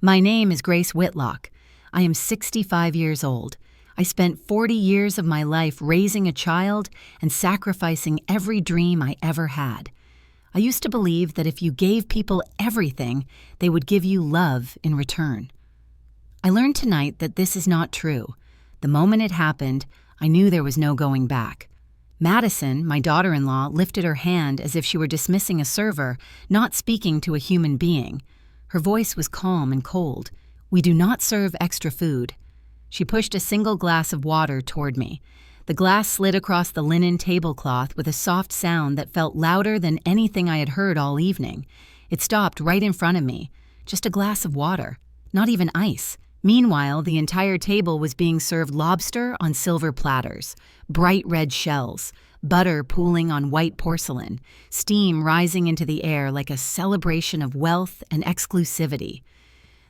My name is Grace Whitlock. I am 65 years old. I spent 40 years of my life raising a child and sacrificing every dream I ever had. I used to believe that if you gave people everything, they would give you love in return. I learned tonight that this is not true. The moment it happened, I knew there was no going back. Madison, my daughter-in-law, lifted her hand as if she were dismissing a server, not speaking to a human being. Her voice was calm and cold. "We do not serve extra food." She pushed a single glass of water toward me. The glass slid across the linen tablecloth with a soft sound that felt louder than anything I had heard all evening. It stopped right in front of me. Just a glass of water. Not even ice. Meanwhile, the entire table was being served lobster on silver platters, bright red shells, butter pooling on white porcelain, steam rising into the air like a celebration of wealth and exclusivity.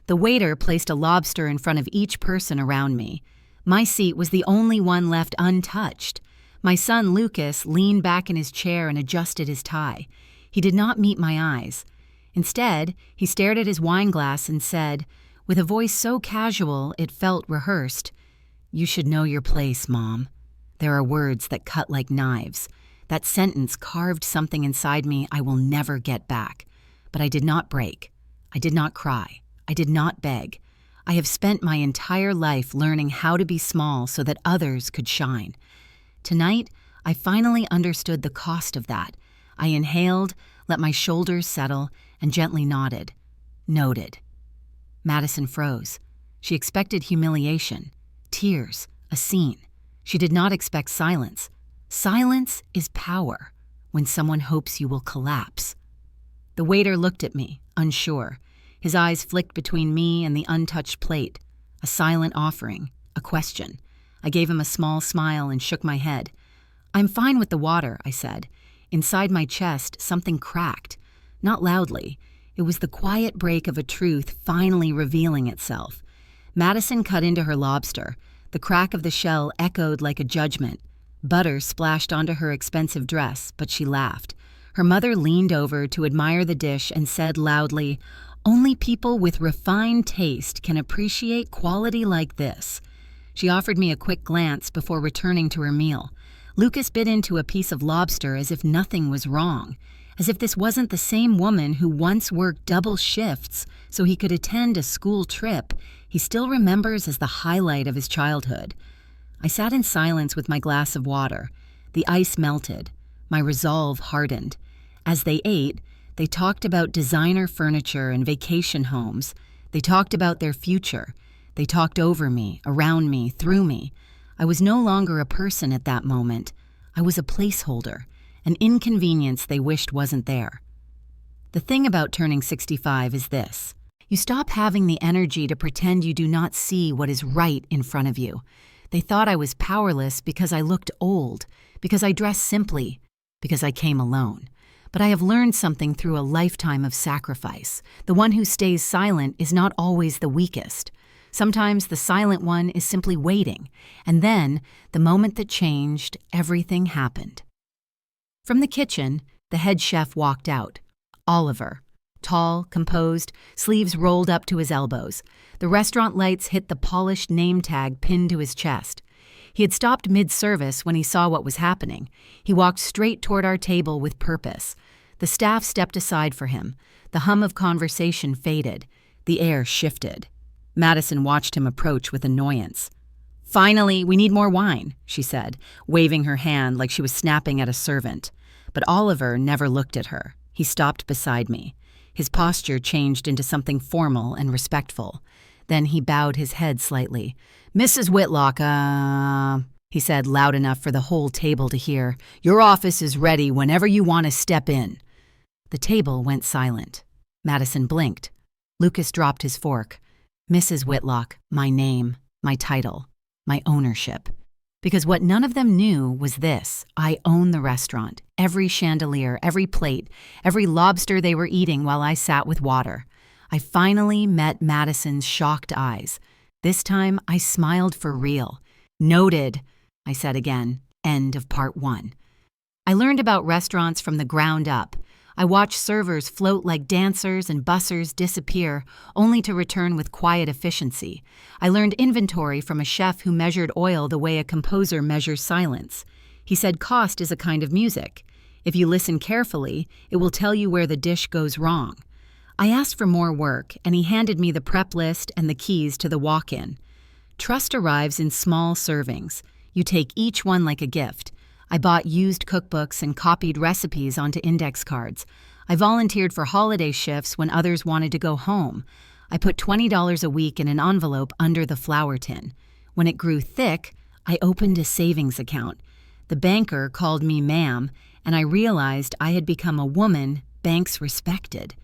The waiter placed a lobster in front of each person around me. My seat was the only one left untouched. My son Lucas leaned back in his chair and adjusted his tie. He did not meet my eyes. Instead, he stared at his wine glass and said, with a voice so casual it felt rehearsed, "You should know your place, Mom." There are words that cut like knives. That sentence carved something inside me I will never get back. But I did not break. I did not cry. I did not beg. I have spent my entire life learning how to be small so that others could shine. Tonight, I finally understood the cost of that. I inhaled, let my shoulders settle, and gently nodded. Noted. Madison froze. She expected humiliation, tears, a scene. She did not expect silence. Silence is power when someone hopes you will collapse. The waiter looked at me, unsure. His eyes flicked between me and the untouched plate. A silent offering, a question. I gave him a small smile and shook my head. "I'm fine with the water," I said. Inside my chest, something cracked. Not loudly. It was the quiet break of a truth finally revealing itself. Madison cut into her lobster. The crack of the shell echoed like a judgment. Butter splashed onto her expensive dress, but she laughed. Her mother leaned over to admire the dish and said loudly, "Only people with refined taste can appreciate quality like this." She offered me a quick glance before returning to her meal. Lucas bit into a piece of lobster as if nothing was wrong, as if this wasn't the same woman who once worked double shifts so he could attend a school trip he still remembers as the highlight of his childhood. I sat in silence with my glass of water. The ice melted. My resolve hardened. As they ate, they talked about designer furniture and vacation homes. They talked about their future. They talked over me, around me, through me. I was no longer a person at that moment. I was a placeholder, an inconvenience they wished wasn't there. The thing about turning 65 is this. You stop having the energy to pretend you do not see what is right in front of you. They thought I was powerless because I looked old, because I dressed simply, because I came alone. But I have learned something through a lifetime of sacrifice. The one who stays silent is not always the weakest. Sometimes the silent one is simply waiting, and then, the moment that changed, everything happened. From the kitchen, the head chef walked out. Oliver. Tall, composed, sleeves rolled up to his elbows. The restaurant lights hit the polished name tag pinned to his chest. He had stopped mid-service when he saw what was happening. He walked straight toward our table with purpose. The staff stepped aside for him. The hum of conversation faded. The air shifted. Madison watched him approach with annoyance. "Finally, we need more wine," she said, waving her hand like she was snapping at a servant. But Oliver never looked at her. He stopped beside me. His posture changed into something formal and respectful. Then he bowed his head slightly. "Mrs. Whitlock, he said loud enough for the whole table to hear. "Your office is ready whenever you want to step in." The table went silent. Madison blinked. Lucas dropped his fork. "Mrs. Whitlock, my name, my title, my ownership." Because what none of them knew was this: I own the restaurant, every chandelier, every plate, every lobster they were eating while I sat with water. I finally met Madison's shocked eyes. This time, I smiled for real. "Noted," I said again. End of part 1. I learned about restaurants from the ground up. I watched servers float like dancers and bussers disappear, only to return with quiet efficiency. I learned inventory from a chef who measured oil the way a composer measures silence. He said cost is a kind of music. If you listen carefully, it will tell you where the dish goes wrong. I asked for more work, and he handed me the prep list and the keys to the walk-in. Trust arrives in small servings. You take each one like a gift. I bought used cookbooks and copied recipes onto index cards. I volunteered for holiday shifts when others wanted to go home. I put $20 a week in an envelope under the flour tin. When it grew thick, I opened a savings account. The banker called me ma'am, and I realized I had become a woman banks respected.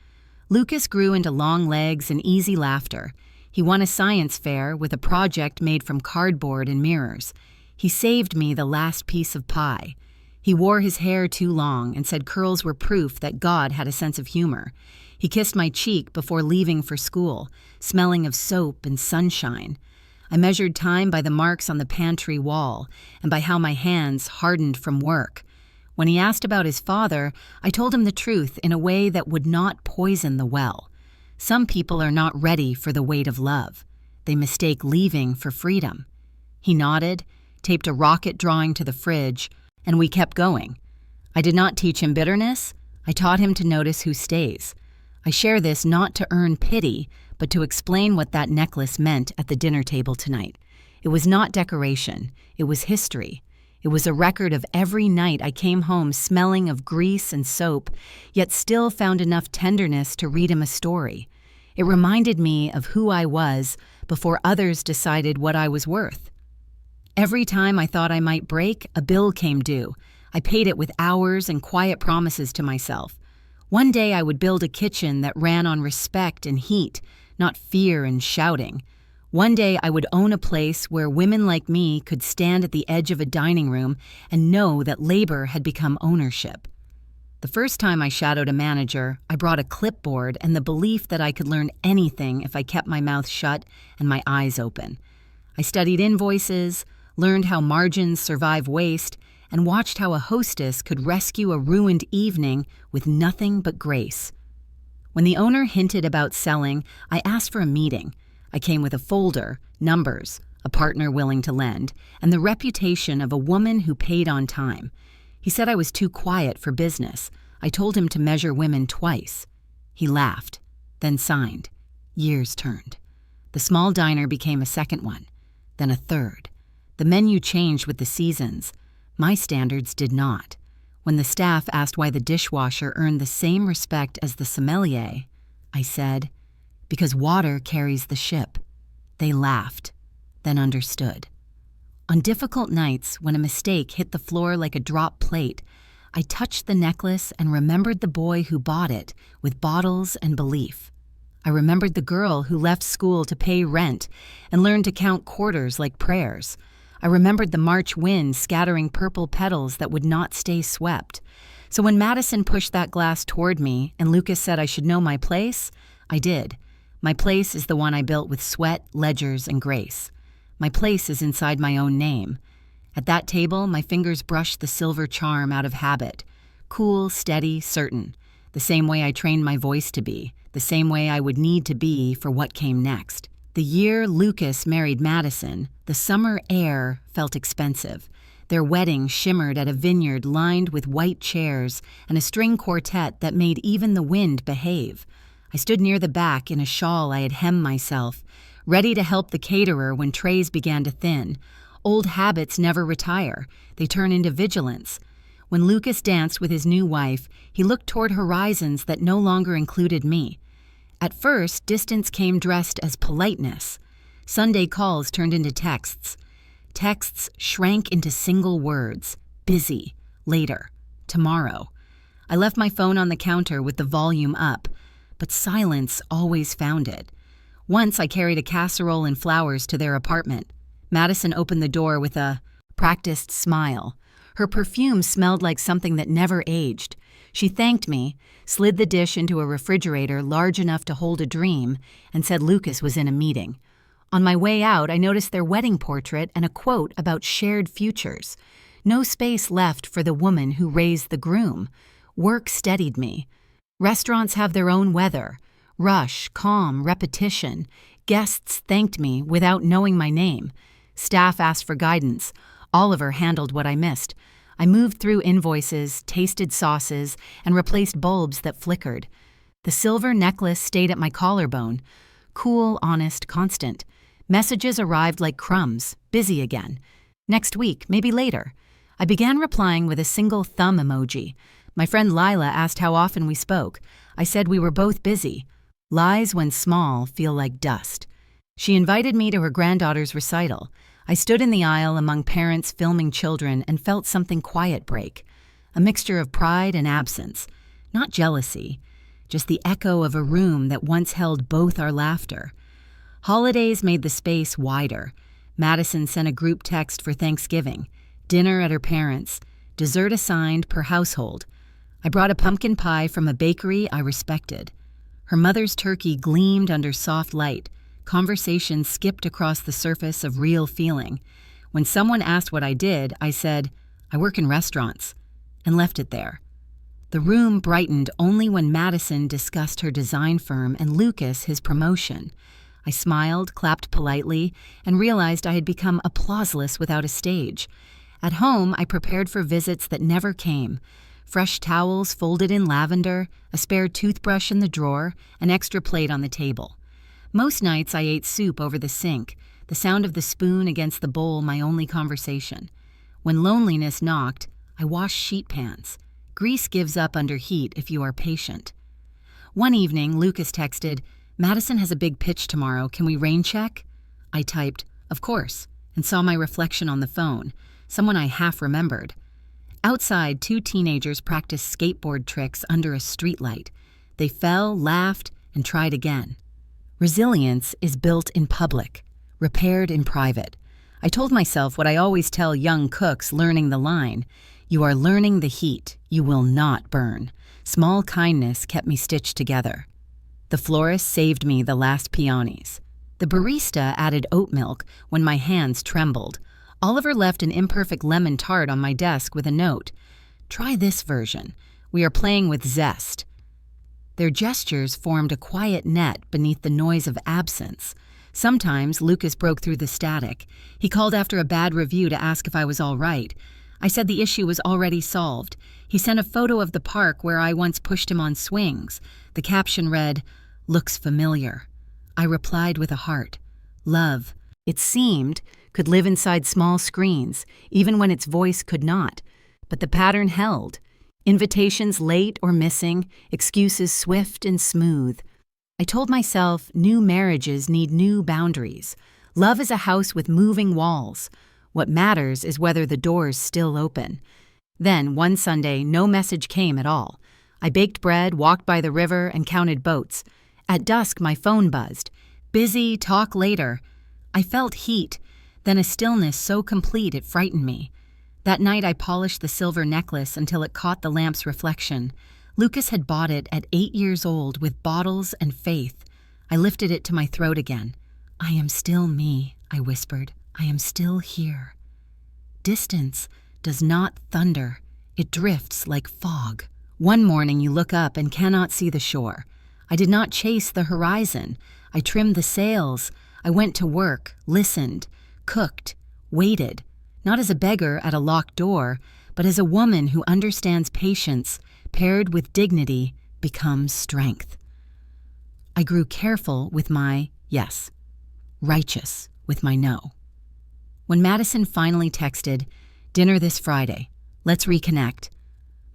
Lucas grew into long legs and easy laughter. He won a science fair with a project made from cardboard and mirrors. He saved me the last piece of pie. He wore his hair too long and said curls were proof that God had a sense of humor. He kissed my cheek before leaving for school, smelling of soap and sunshine. I measured time by the marks on the pantry wall and by how my hands hardened from work. When he asked about his father, I told him the truth in a way that would not poison the well. Some people are not ready for the weight of love. They mistake leaving for freedom. He nodded, taped a rocket drawing to the fridge, and we kept going. I did not teach him bitterness. I taught him to notice who stays. I share this not to earn pity, but to explain what that necklace meant at the dinner table tonight. It was not decoration. It was history. It was a record of every night I came home smelling of grease and soap, yet still found enough tenderness to read him a story. It reminded me of who I was before others decided what I was worth. Every time I thought I might break, a bill came due. I paid it with hours and quiet promises to myself. One day I would build a kitchen that ran on respect and heat, not fear and shouting. One day I would own a place where women like me could stand at the edge of a dining room and know that labor had become ownership. The first time I shadowed a manager, I brought a clipboard and the belief that I could learn anything if I kept my mouth shut and my eyes open. I studied invoices, learned how margins survive waste, and watched how a hostess could rescue a ruined evening with nothing but grace. When the owner hinted about selling, I asked for a meeting. I came with a folder, numbers, a partner willing to lend, and the reputation of a woman who paid on time. He said I was too quiet for business. I told him to measure women twice. He laughed, then signed. Years turned. The small diner became a second one, then a third. The menu changed with the seasons. My standards did not. When the staff asked why the dishwasher earned the same respect as the sommelier, I said, because water carries the ship. They laughed, then understood. On difficult nights, when a mistake hit the floor like a dropped plate, I touched the necklace and remembered the boy who bought it with bottles and belief. I remembered the girl who left school to pay rent and learned to count quarters like prayers. I remembered the March wind scattering purple petals that would not stay swept. So when Madison pushed that glass toward me and Lucas said I should know my place, I did. My place is the one I built with sweat, ledgers, and grace. My place is inside my own name. At that table, my fingers brushed the silver charm out of habit. Cool, steady, certain. The same way I trained my voice to be. The same way I would need to be for what came next. The year Lucas married Madison, the summer air felt expensive. Their wedding shimmered at a vineyard lined with white chairs and a string quartet that made even the wind behave. I stood near the back in a shawl I had hemmed myself, ready to help the caterer when trays began to thin. Old habits never retire. They turn into vigilance. When Lucas danced with his new wife, he looked toward horizons that no longer included me. At first, distance came dressed as politeness. Sunday calls turned into texts. Texts shrank into single words. Busy. Later. Tomorrow. I left my phone on the counter with the volume up, but silence always found it. Once I carried a casserole and flowers to their apartment. Madison opened the door with a practiced smile. Her perfume smelled like something that never aged. She thanked me, slid the dish into a refrigerator large enough to hold a dream, and said Lucas was in a meeting. On my way out, I noticed their wedding portrait and a quote about shared futures. No space left for the woman who raised the groom. Work steadied me. Restaurants have their own weather. Rush, calm, repetition. Guests thanked me without knowing my name. Staff asked for guidance. Oliver handled what I missed. I moved through invoices, tasted sauces, and replaced bulbs that flickered. The silver necklace stayed at my collarbone. Cool, honest, constant. Messages arrived like crumbs, busy again. Next week, maybe later. I began replying with a single thumb emoji. My friend Lila asked how often we spoke. I said we were both busy. Lies, when small, feel like dust. She invited me to her granddaughter's recital. I stood in the aisle among parents filming children and felt something quiet break. A mixture of pride and absence. Not jealousy, just the echo of a room that once held both our laughter. Holidays made the space wider. Madison sent a group text for Thanksgiving. Dinner at her parents'. Dessert assigned per household. I brought a pumpkin pie from a bakery I respected. Her mother's turkey gleamed under soft light. Conversation skipped across the surface of real feeling. When someone asked what I did, I said, "I work in restaurants," and left it there. The room brightened only when Madison discussed her design firm and Lucas his promotion. I smiled, clapped politely, and realized I had become applauseless without a stage. At home, I prepared for visits that never came. Fresh towels folded in lavender, a spare toothbrush in the drawer, an extra plate on the table. Most nights I ate soup over the sink, the sound of the spoon against the bowl my only conversation. When loneliness knocked, I washed sheet pans. Grease gives up under heat if you are patient. One evening, Lucas texted, "Madison has a big pitch tomorrow, can we rain check?" I typed, "Of course," and saw my reflection on the phone, someone I half remembered. Outside, two teenagers practiced skateboard tricks under a streetlight. They fell, laughed, and tried again. Resilience is built in public, repaired in private. I told myself what I always tell young cooks learning the line: you are learning the heat, you will not burn. Small kindness kept me stitched together. The florist saved me the last peonies. The barista added oat milk when my hands trembled. Oliver left an imperfect lemon tart on my desk with a note. "Try this version. We are playing with zest." Their gestures formed a quiet net beneath the noise of absence. Sometimes Lucas broke through the static. He called after a bad review to ask if I was all right. I said the issue was already solved. He sent a photo of the park where I once pushed him on swings. The caption read, "Looks familiar." I replied with a heart. Love, it seemed, could live inside small screens, even when its voice could not. But the pattern held. Invitations late or missing, excuses swift and smooth. I told myself new marriages need new boundaries. Love is a house with moving walls. What matters is whether the door's still open. Then, one Sunday, no message came at all. I baked bread, walked by the river, and counted boats. At dusk, my phone buzzed. "Busy, talk later." I felt heat, then a stillness so complete it frightened me. That night I polished the silver necklace until it caught the lamp's reflection. Lucas had bought it at 8 years old with bottles and faith. I lifted it to my throat again. "I am still me," I whispered. "I am still here." Distance does not thunder. It drifts like fog. One morning you look up and cannot see the shore. I did not chase the horizon. I trimmed the sails. I went to work, listened, cooked, waited, not as a beggar at a locked door, but as a woman who understands patience, paired with dignity, becomes strength. I grew careful with my yes, righteous with my no. When Madison finally texted, "Dinner this Friday, let's reconnect,"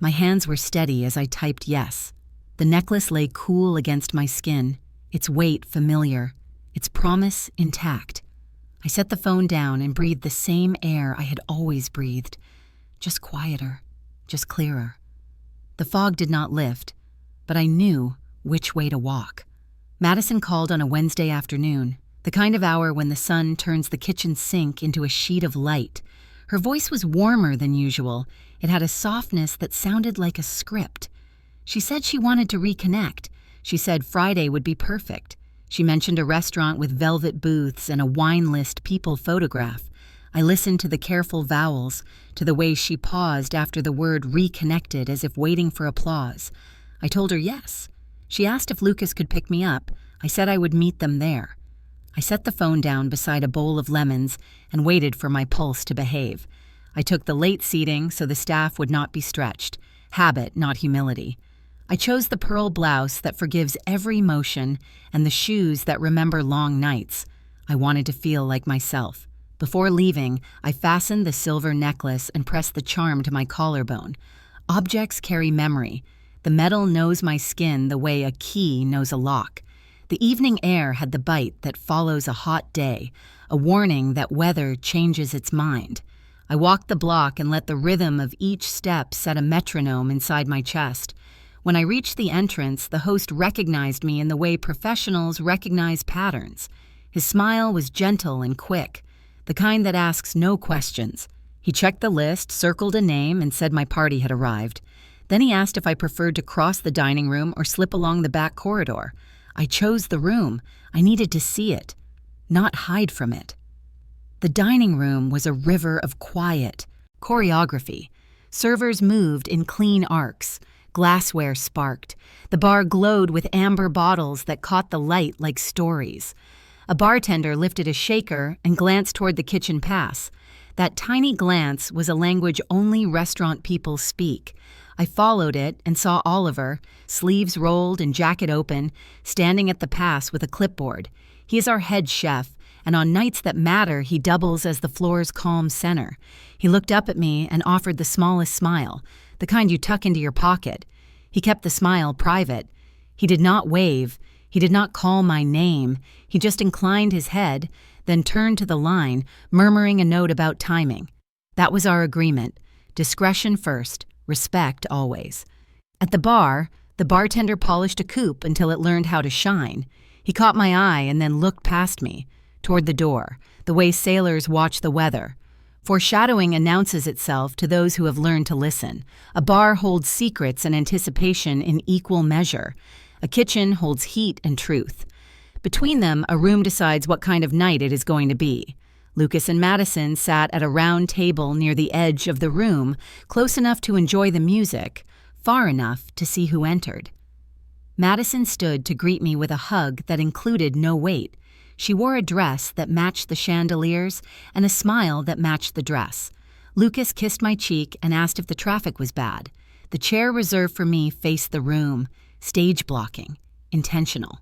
my hands were steady as I typed yes. The necklace lay cool against my skin, its weight familiar, its promise intact. I set the phone down and breathed the same air I had always breathed, just quieter, just clearer. The fog did not lift, but I knew which way to walk. Madison called on a Wednesday afternoon, the kind of hour when the sun turns the kitchen sink into a sheet of light. Her voice was warmer than usual. It had a softness that sounded like a script. She said she wanted to reconnect. She said Friday would be perfect. She mentioned a restaurant with velvet booths and a wine list people photograph. I listened to the careful vowels, to the way she paused after the word reconnected as if waiting for applause. I told her yes. She asked if Lucas could pick me up. I said I would meet them there. I set the phone down beside a bowl of lemons and waited for my pulse to behave. I took the late seating so the staff would not be stretched. Habit, not humility. I chose the pearl blouse that forgives every motion and the shoes that remember long nights. I wanted to feel like myself. Before leaving, I fastened the silver necklace and pressed the charm to my collarbone. Objects carry memory. The metal knows my skin the way a key knows a lock. The evening air had the bite that follows a hot day, a warning that weather changes its mind. I walked the block and let the rhythm of each step set a metronome inside my chest. When I reached the entrance, the host recognized me in the way professionals recognize patterns. His smile was gentle and quick, the kind that asks no questions. He checked the list, circled a name, and said my party had arrived. Then he asked if I preferred to cross the dining room or slip along the back corridor. I chose the room. I needed to see it, not hide from it. The dining room was a river of quiet, choreography. Servers moved in clean arcs. Glassware sparked. The bar glowed with amber bottles that caught the light like stories. A bartender lifted a shaker and glanced toward the kitchen pass. That tiny glance was a language only restaurant people speak. I followed it and saw Oliver, sleeves rolled and jacket open, standing at the pass with a clipboard. He is our head chef, and on nights that matter, he doubles as the floor's calm center. He looked up at me and offered the smallest smile, the kind you tuck into your pocket. He kept the smile private. He did not wave. He did not call my name. He just inclined his head, then turned to the line, murmuring a note about timing. That was our agreement. Discretion first, respect always. At the bar, the bartender polished a coupe until it learned how to shine. He caught my eye and then looked past me, toward the door, the way sailors watch the weather. Foreshadowing announces itself to those who have learned to listen. A bar holds secrets and anticipation in equal measure. A kitchen holds heat and truth. Between them, a room decides what kind of night it is going to be. Lucas and Madison sat at a round table near the edge of the room, close enough to enjoy the music, far enough to see who entered. Madison stood to greet me with a hug that included no wait. She wore a dress that matched the chandeliers and a smile that matched the dress. Lucas kissed my cheek and asked if the traffic was bad. The chair reserved for me faced the room, stage blocking, intentional.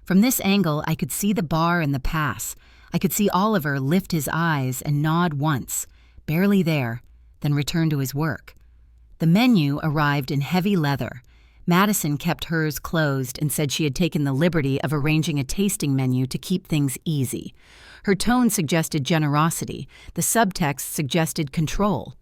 From this angle, I could see the bar and the pass. I could see Oliver lift his eyes and nod once, barely there, then return to his work. The menu arrived in heavy leather. Madison kept hers closed and said she had taken the liberty of arranging a tasting menu to keep things easy. Her tone suggested generosity. The subtext suggested control.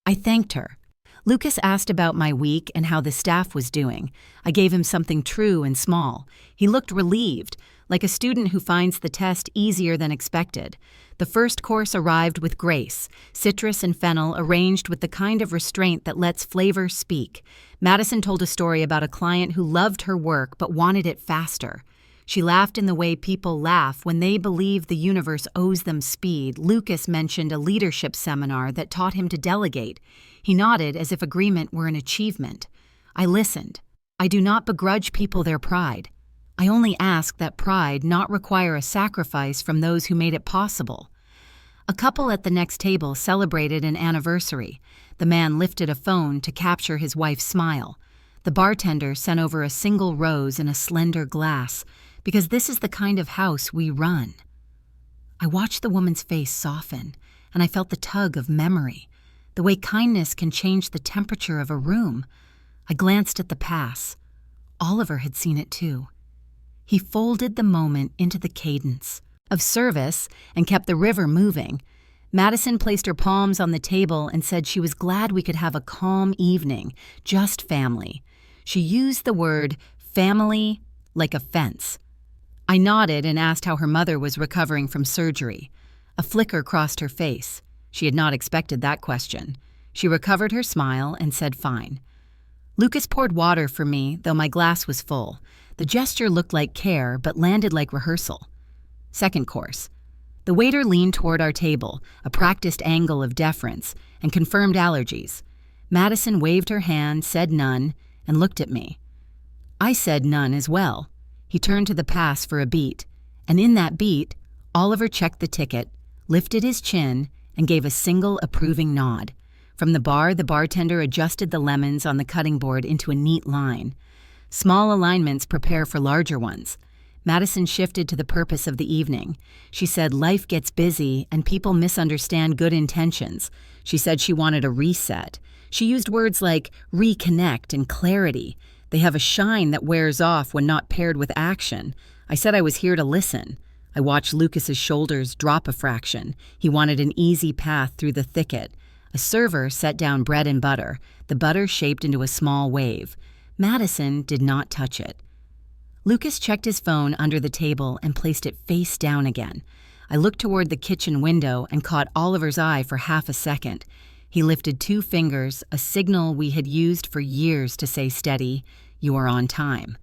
I thanked her. Lucas asked about my week and how the staff was doing. I gave him something true and small. He looked relieved, like a student who finds the test easier than expected. The first course arrived with grace, citrus and fennel arranged with the kind of restraint that lets flavor speak. Madison told a story about a client who loved her work but wanted it faster. She laughed in the way people laugh when they believe the universe owes them speed. Lucas mentioned a leadership seminar that taught him to delegate. He nodded as if agreement were an achievement. I listened. I do not begrudge people their pride. I only ask that pride not require a sacrifice from those who made it possible. A couple at the next table celebrated an anniversary. The man lifted a phone to capture his wife's smile. The bartender sent over a single rose in a slender glass, because this is the kind of house we run. I watched the woman's face soften, and I felt the tug of memory, the way kindness can change the temperature of a room. I glanced at the pass. Oliver had seen it too. He folded the moment into the cadence of service and kept the river moving. Madison placed her palms on the table and said she was glad we could have a calm evening, just family. She used the word family like a fence. I nodded and asked how her mother was recovering from surgery. A flicker crossed her face. She had not expected that question. She recovered her smile and said fine. Lucas poured water for me, though my glass was full. The gesture looked like care, but landed like rehearsal. Second course. The waiter leaned toward our table, a practiced angle of deference, and confirmed allergies. Madison waved her hand, said none, and looked at me. I said none as well. He turned to the pass for a beat, and in that beat, Oliver checked the ticket, lifted his chin, and gave a single approving nod. From the bar, the bartender adjusted the lemons on the cutting board into a neat line. Small alignments prepare for larger ones. Madison shifted to the purpose of the evening. She said life gets busy and people misunderstand good intentions. She said she wanted a reset. She used words like reconnect and clarity. They have a shine that wears off when not paired with action. I said I was here to listen. I watched Lucas's shoulders drop a fraction. He wanted an easy path through the thicket. A server set down bread and butter. The butter shaped into a small wave. Madison did not touch it. Lucas checked his phone under the table and placed it face down again. I looked toward the kitchen window and caught Oliver's eye for half a second. He lifted 2 fingers, a signal we had used for years to say steady, "You are on time."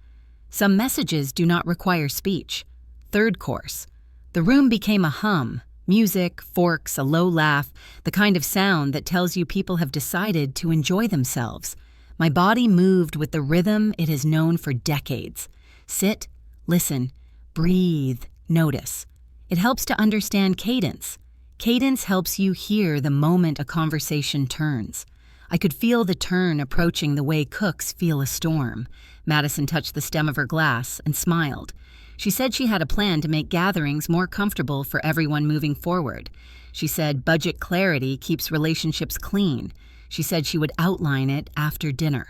Some messages do not require speech. Third course. The room became a hum. Music, forks, a low laugh, the kind of sound that tells you people have decided to enjoy themselves. My body moved with the rhythm it has known for decades. Sit, listen, breathe, notice. It helps to understand cadence. Cadence helps you hear the moment a conversation turns. I could feel the turn approaching the way cooks feel a storm. Madison touched the stem of her glass and smiled. She said she had a plan to make gatherings more comfortable for everyone moving forward. She said budget clarity keeps relationships clean. She said she would outline it after dinner.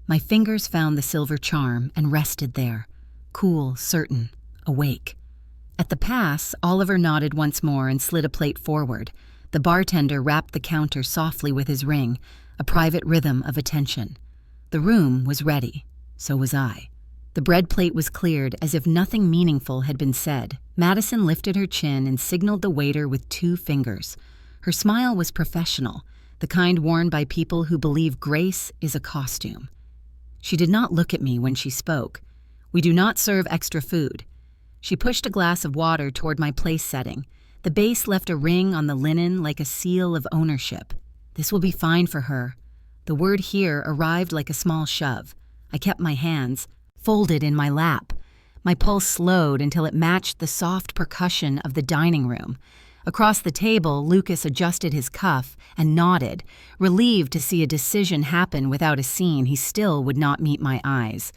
My fingers found the silver charm and rested there, cool, certain, awake. At the pass, Oliver nodded once more and slid a plate forward. The bartender rapped the counter softly with his ring, a private rhythm of attention. The room was ready. So was I. The bread plate was cleared as if nothing meaningful had been said. Madison lifted her chin and signaled the waiter with 2 fingers. Her smile was professional, the kind worn by people who believe grace is a costume. She did not look at me when she spoke. "We do not serve extra food." She pushed a glass of water toward my place setting. The base left a ring on the linen like a seal of ownership. This will be fine for her. The word "here" arrived like a small shove. I kept my hands folded in my lap. My pulse slowed until it matched the soft percussion of the dining room. Across the table, Lucas adjusted his cuff and nodded, relieved to see a decision happen without a scene. He still would not meet my eyes.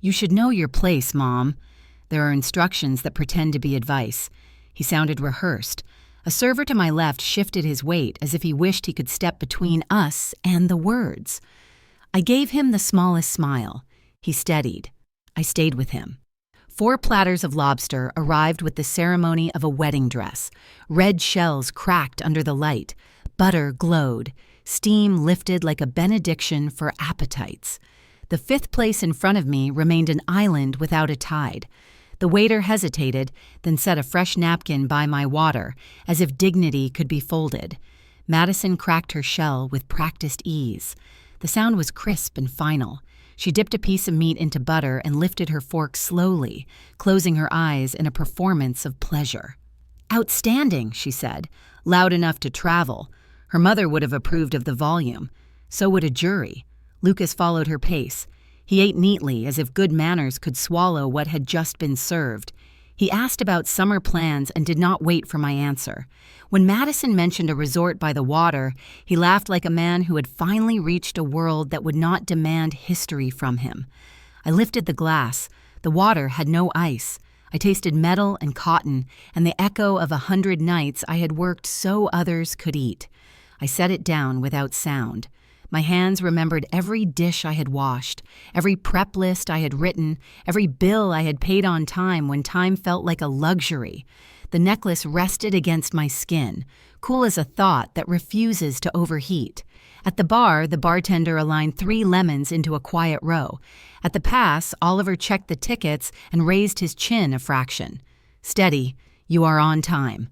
"You should know your place, Mom." There are instructions that pretend to be advice. He sounded rehearsed. A server to my left shifted his weight as if he wished he could step between us and the words. I gave him the smallest smile. He steadied. I stayed with him. 4 platters of lobster arrived with the ceremony of a wedding dress. Red shells cracked under the light. Butter glowed. Steam lifted like a benediction for appetites. The 5th place in front of me remained an island without a tide. The waiter hesitated, then set a fresh napkin by my water, as if dignity could be folded. Madison cracked her shell with practiced ease. The sound was crisp and final. She dipped a piece of meat into butter and lifted her fork slowly, closing her eyes in a performance of pleasure. "Outstanding," she said, loud enough to travel. Her mother would have approved of the volume. So would a jury. Lucas followed her pace. He ate neatly, as if good manners could swallow what had just been served. He asked about summer plans and did not wait for my answer. When Madison mentioned a resort by the water, he laughed like a man who had finally reached a world that would not demand history from him. I lifted the glass. The water had no ice. I tasted metal and cotton and the echo of 100 nights I had worked so others could eat. I set it down without sound. My hands remembered every dish I had washed, every prep list I had written, every bill I had paid on time when time felt like a luxury. The necklace rested against my skin, cool as a thought that refuses to overheat. At the bar, the bartender aligned 3 lemons into a quiet row. At the pass, Oliver checked the tickets and raised his chin a fraction. "Steady, you are on time."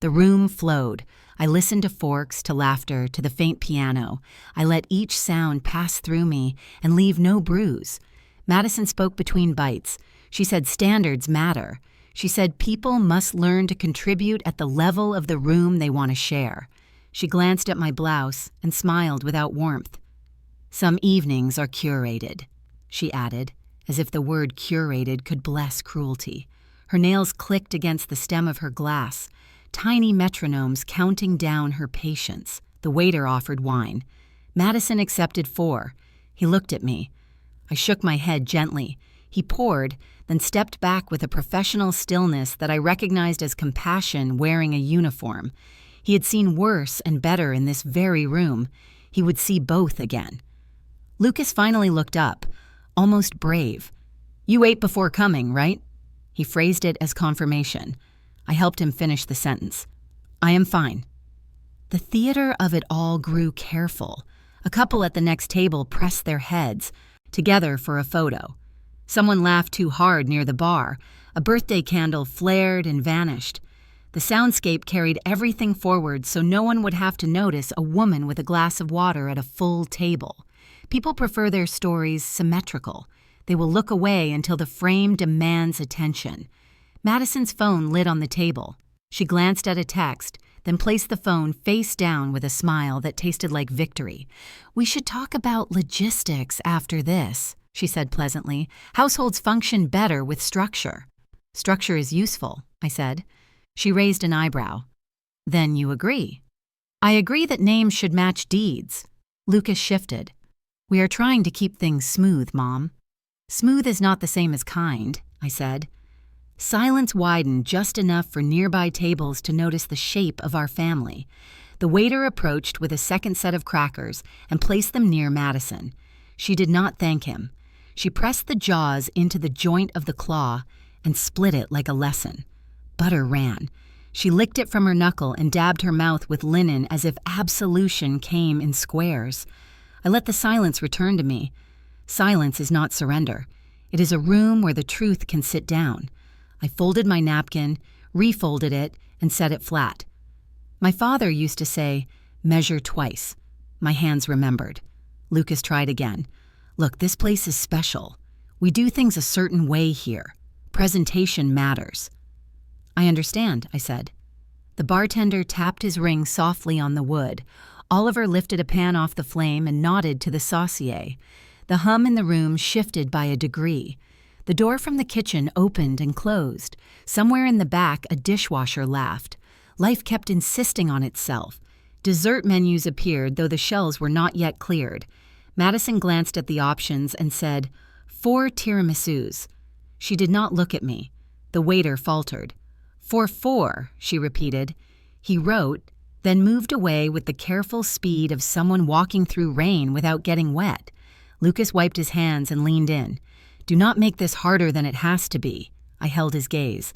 The room flowed. I listened to forks, to laughter, to the faint piano. I let each sound pass through me and leave no bruise. Madison spoke between bites. She said standards matter. She said people must learn to contribute at the level of the room they want to share. She glanced at my blouse and smiled without warmth. "Some evenings are curated," she added, as if the word curated could bless cruelty. Her nails clicked against the stem of her glass, tiny metronomes counting down her patience. The waiter offered wine. Madison accepted 4. He looked at me. I shook my head gently. He poured, then stepped back with a professional stillness that I recognized as compassion wearing a uniform. He had seen worse and better in this very room. He would see both again. Lucas finally looked up, almost brave. "You ate before coming, right?" He phrased it as confirmation. I helped him finish the sentence. "I am fine." The theater of it all grew careful. A couple at the next table pressed their heads, together for a photo. Someone laughed too hard near the bar. A birthday candle flared and vanished. The soundscape carried everything forward so no one would have to notice a woman with a glass of water at a full table. People prefer their stories symmetrical. They will look away until the frame demands attention. Madison's phone lit on the table. She glanced at a text, then placed the phone face down with a smile that tasted like victory. "We should talk about logistics after this," she said pleasantly. "Households function better with structure." "Structure is useful," I said. She raised an eyebrow. "Then you agree?" "I agree that names should match deeds." Lucas shifted. "We are trying to keep things smooth, Mom." "Smooth is not the same as kind," I said. Silence widened just enough for nearby tables to notice the shape of our family. The waiter approached with a second set of crackers and placed them near Madison. She did not thank him. She pressed the jaws into the joint of the claw and split it like a lesson. Butter ran. She licked it from her knuckle and dabbed her mouth with linen as if absolution came in squares. I let the silence return to me. Silence is not surrender. It is a room where the truth can sit down. I folded my napkin, refolded it, and set it flat. My father used to say, "Measure twice." My hands remembered. Lucas tried again. "Look, this place is special. We do things a certain way here. Presentation matters." "I understand," I said. The bartender tapped his ring softly on the wood. Oliver lifted a pan off the flame and nodded to the saucier. The hum in the room shifted by a degree. The door from the kitchen opened and closed. Somewhere in the back, a dishwasher laughed. Life kept insisting on itself. Dessert menus appeared, though the shelves were not yet cleared. Madison glanced at the options and said, 4 tiramisus. She did not look at me. The waiter faltered. "For 4, she repeated. He wrote, then moved away with the careful speed of someone walking through rain without getting wet. Lucas wiped his hands and leaned in. "Do not make this harder than it has to be." I held his gaze.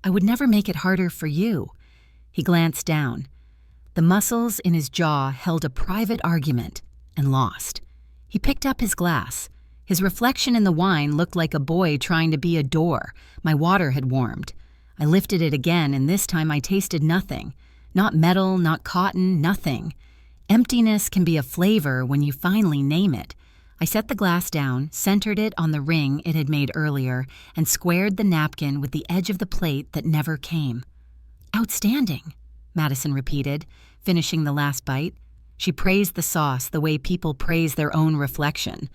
"I would never make it harder for you." He glanced down. The muscles in his jaw held a private argument and lost. He picked up his glass. His reflection in the wine looked like a boy trying to be a door. My water had warmed. I lifted it again, and this time I tasted nothing. Not metal, not cotton, nothing. Emptiness can be a flavor when you finally name it. I set the glass down, centered it on the ring it had made earlier, and squared the napkin with the edge of the plate that never came. "Outstanding," Madison repeated, finishing the last bite. She praised the sauce the way people praise their own reflection.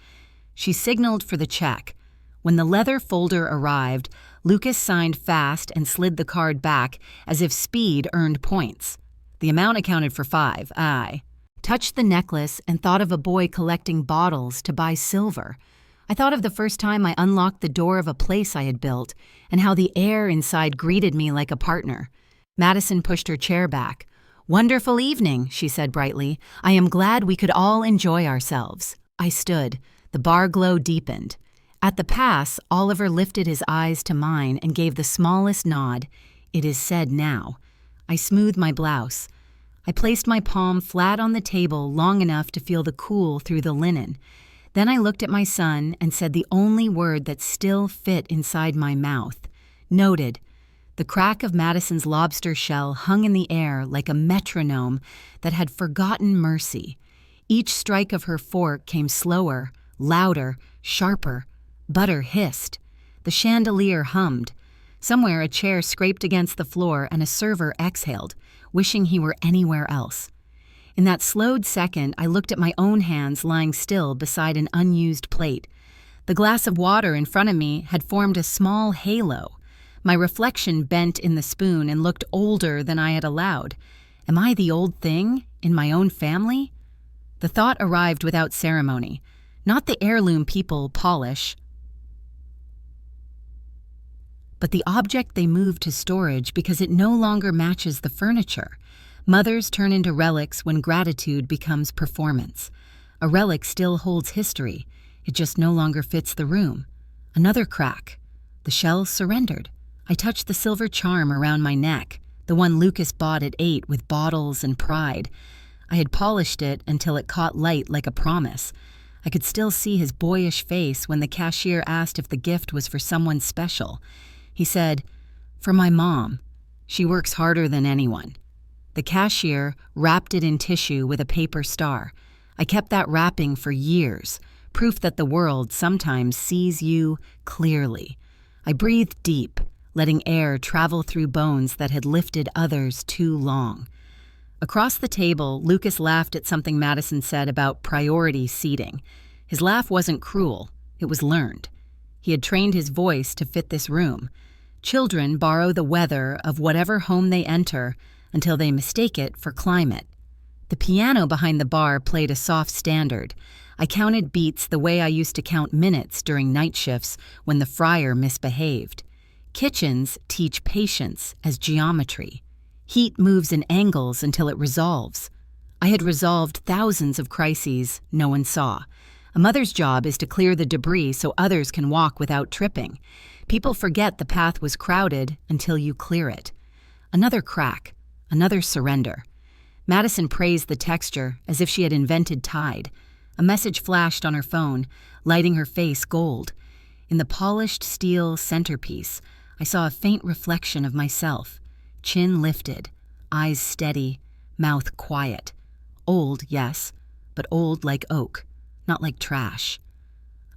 She signaled for the check. When the leather folder arrived, Lucas signed fast and slid the card back as if speed earned points. The amount accounted for 5, I touched the necklace and thought of a boy collecting bottles to buy silver. I thought of the first time I unlocked the door of a place I had built and how the air inside greeted me like a partner. Madison pushed her chair back. "Wonderful evening," she said brightly. "I am glad we could all enjoy ourselves." I stood. The bar glow deepened. At the pass, Oliver lifted his eyes to mine and gave the smallest nod. "It is said now." I smoothed my blouse. I placed my palm flat on the table long enough to feel the cool through the linen. Then I looked at my son and said the only word that still fit inside my mouth. "Noted." The crack of Madison's lobster shell hung in the air like a metronome that had forgotten mercy. Each strike of her fork came slower, louder, sharper. Butter hissed. The chandelier hummed. Somewhere a chair scraped against the floor and a server exhaled, wishing he were anywhere else. In that slowed second, I looked at my own hands lying still beside an unused plate. The glass of water in front of me had formed a small halo. My reflection bent in the spoon and looked older than I had allowed. Am I the old thing in my own family? The thought arrived without ceremony. Not the heirloom people polish, but the object they moved to storage because it no longer matches the furniture. Mothers turn into relics when gratitude becomes performance. A relic still holds history. It just no longer fits the room. Another crack. The shell surrendered. I touched the silver charm around my neck, the one Lucas bought at 8 with bottles and pride. I had polished it until it caught light like a promise. I could still see his boyish face when the cashier asked if the gift was for someone special. He said, "For my mom. She works harder than anyone." The cashier wrapped it in tissue with a paper star. I kept that wrapping for years, proof that the world sometimes sees you clearly. I breathed deep, letting air travel through bones that had lifted others too long. Across the table, Lucas laughed at something Madison said about priority seating. His laugh wasn't cruel, it was learned. He had trained his voice to fit this room. Children borrow the weather of whatever home they enter until they mistake it for climate. The piano behind the bar played a soft standard. I counted beats the way I used to count minutes during night shifts when the fryer misbehaved. Kitchens teach patience as geometry. Heat moves in angles until it resolves. I had resolved thousands of crises no one saw. A mother's job is to clear the debris so others can walk without tripping. People forget the path was crowded until you clear it. Another crack, another surrender. Madison praised the texture as if she had invented Tide. A message flashed on her phone, lighting her face gold. In the polished steel centerpiece, I saw a faint reflection of myself. Chin lifted, eyes steady, mouth quiet. Old, yes, but old like oak, not like trash.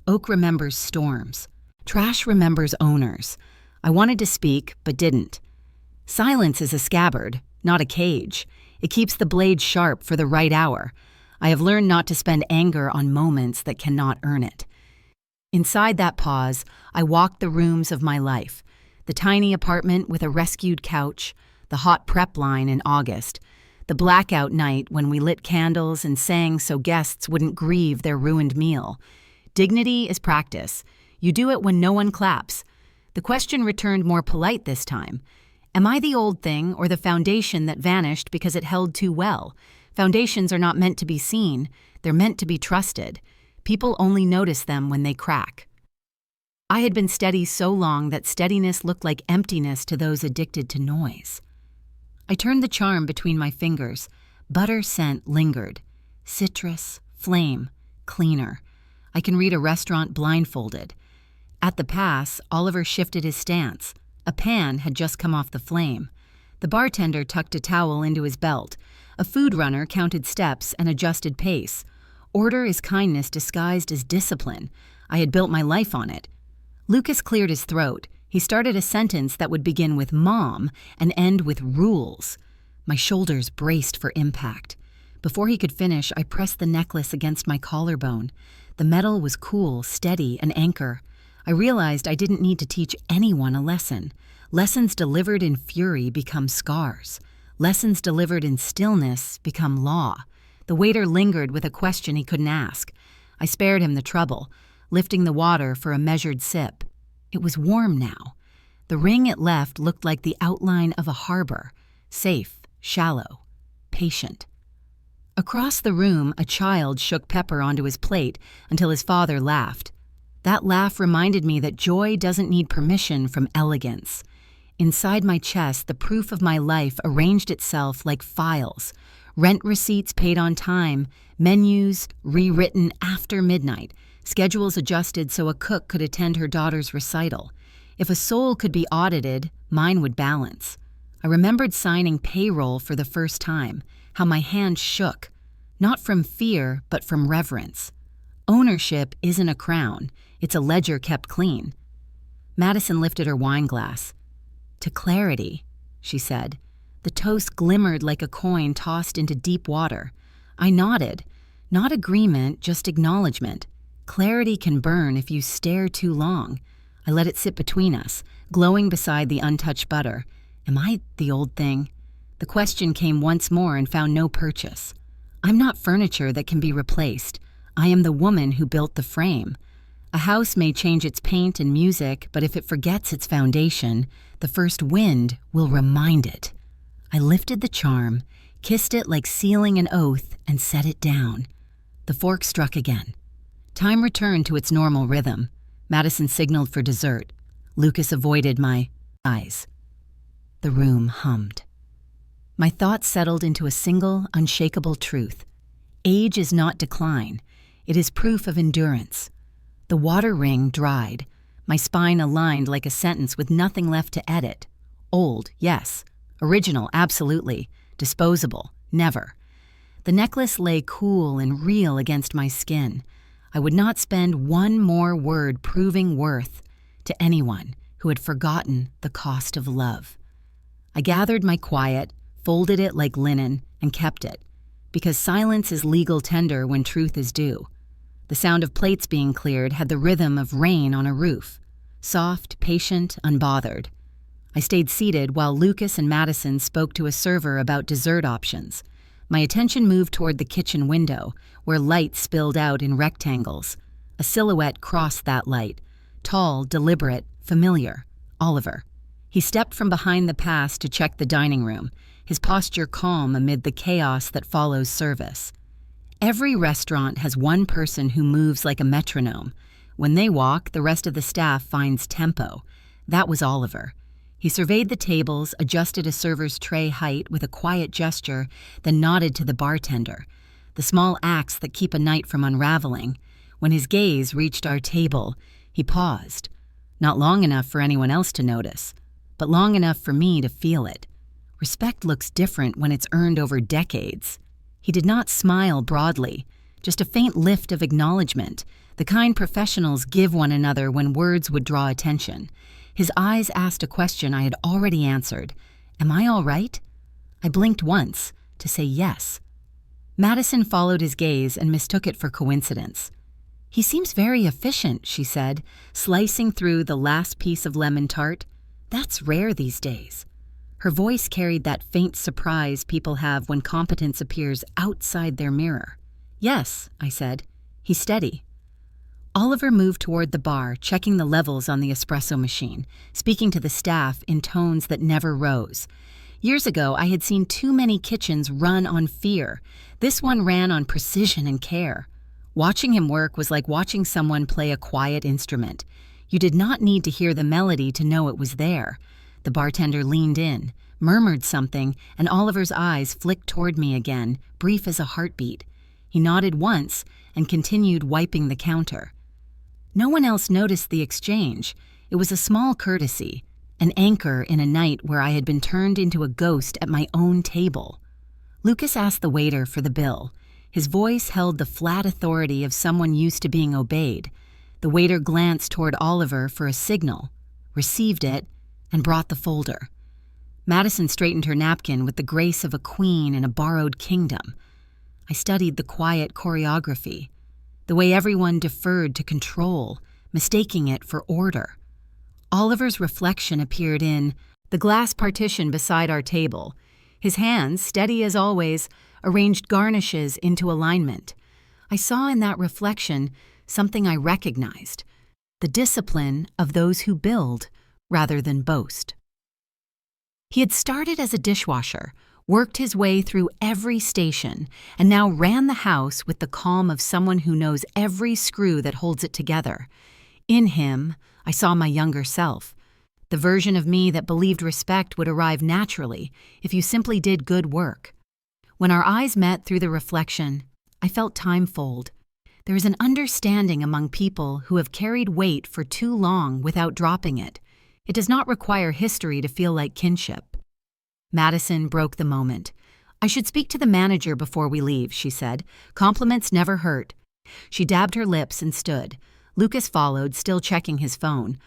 Oak remembers storms. Trash remembers owners. I wanted to speak, but didn't. Silence is a scabbard, not a cage. It keeps the blade sharp for the right hour. I have learned not to spend anger on moments that cannot earn it. Inside that pause, I walked the rooms of my life. The tiny apartment with a rescued couch, the hot prep line in August, the blackout night when we lit candles and sang so guests wouldn't grieve their ruined meal. Dignity is practice. You do it when no one claps. The question returned more polite this time. Am I the old thing or the foundation that vanished because it held too well? Foundations are not meant to be seen. They're meant to be trusted. People only notice them when they crack. I had been steady so long that steadiness looked like emptiness to those addicted to noise. I turned the charm between my fingers. Butter scent lingered. Citrus, flame, cleaner. I can read a restaurant blindfolded. At the pass, Oliver shifted his stance. A pan had just come off the flame. The bartender tucked a towel into his belt. A food runner counted steps and adjusted pace. Order is kindness disguised as discipline. I had built my life on it. Lucas cleared his throat. He started a sentence that would begin with "mom" and end with "rules." My shoulders braced for impact. Before he could finish, I pressed the necklace against my collarbone. The metal was cool, steady, an anchor. I realized I didn't need to teach anyone a lesson. Lessons delivered in fury become scars. Lessons delivered in stillness become law. The waiter lingered with a question he couldn't ask. I spared him the trouble, lifting the water for a measured sip. It was warm now. The ring it left looked like the outline of a harbor, safe, shallow, patient. Across the room, a child shook pepper onto his plate until his father laughed. That laugh reminded me that joy doesn't need permission from elegance. Inside my chest, the proof of my life arranged itself like files. Rent receipts paid on time, menus rewritten after midnight, schedules adjusted so a cook could attend her daughter's recital. If a soul could be audited, mine would balance. I remembered signing payroll for the first time, how my hand shook, not from fear, but from reverence. Ownership isn't a crown, it's a ledger kept clean. Madison lifted her wine glass. "To clarity," she said. The toast glimmered like a coin tossed into deep water. I nodded. Not agreement, just acknowledgement. Clarity can burn if you stare too long. I let it sit between us, glowing beside the untouched butter. Am I the old thing? The question came once more and found no purchase. I'm not furniture that can be replaced. I am the woman who built the frame. A house may change its paint and music, but if it forgets its foundation, the first wind will remind it. I lifted the charm, kissed it like sealing an oath, and set it down. The fork struck again. Time returned to its normal rhythm. Madison signaled for dessert. Lucas avoided my eyes. The room hummed. My thoughts settled into a single, unshakable truth. Age is not decline. It is proof of endurance. The water ring dried. My spine aligned like a sentence with nothing left to edit. Old, yes. Original, absolutely. Disposable, never. The necklace lay cool and real against my skin. I would not spend one more word proving worth to anyone who had forgotten the cost of love. I gathered my quiet, folded it like linen, and kept it, because silence is legal tender when truth is due. The sound of plates being cleared had the rhythm of rain on a roof, soft, patient, unbothered. I stayed seated while Lucas and Madison spoke to a server about dessert options. My attention moved toward the kitchen window, where light spilled out in rectangles. A silhouette crossed that light, tall, deliberate, familiar. Oliver. He stepped from behind the pass to check the dining room, his posture calm amid the chaos that follows service. Every restaurant has one person who moves like a metronome. When they walk, the rest of the staff finds tempo. That was Oliver. He surveyed the tables, adjusted a server's tray height with a quiet gesture, then nodded to the bartender, the small acts that keep a night from unraveling. When his gaze reached our table, he paused. Not long enough for anyone else to notice, but long enough for me to feel it. Respect looks different when it's earned over decades. He did not smile broadly, just a faint lift of acknowledgement, the kind professionals give one another when words would draw attention. His eyes asked a question I had already answered. Am I all right? I blinked once to say yes. Madison followed his gaze and mistook it for coincidence. He seems very efficient, she said, slicing through the last piece of lemon tart. That's rare these days. Her voice carried that faint surprise people have when competence appears outside their mirror. Yes, I said. He's steady. Oliver moved toward the bar, checking the levels on the espresso machine, speaking to the staff in tones that never rose. Years ago, I had seen too many kitchens run on fear. This one ran on precision and care. Watching him work was like watching someone play a quiet instrument. You did not need to hear the melody to know it was there. The bartender leaned in, murmured something, and Oliver's eyes flicked toward me again, brief as a heartbeat. He nodded once and continued wiping the counter. No one else noticed the exchange. It was a small courtesy, an anchor in a night where I had been turned into a ghost at my own table. Lucas asked the waiter for the bill. His voice held the flat authority of someone used to being obeyed. The waiter glanced toward Oliver for a signal, received it, and brought the folder. Madison straightened her napkin with the grace of a queen in a borrowed kingdom. I studied the quiet choreography, the way everyone deferred to control, mistaking it for order. Oliver's reflection appeared in the glass partition beside our table. His hands, steady as always, arranged garnishes into alignment. I saw in that reflection something I recognized, the discipline of those who build rather than boast. He had started as a dishwasher, worked his way through every station, and now ran the house with the calm of someone who knows every screw that holds it together. In him, I saw my younger self, the version of me that believed respect would arrive naturally if you simply did good work. When our eyes met through the reflection, I felt time fold. There is an understanding among people who have carried weight for too long without dropping it. It does not require history to feel like kinship. Madison broke the moment. I should speak to the manager before we leave, she said. Compliments never hurt. She dabbed her lips and stood. Lucas followed, still checking his phone.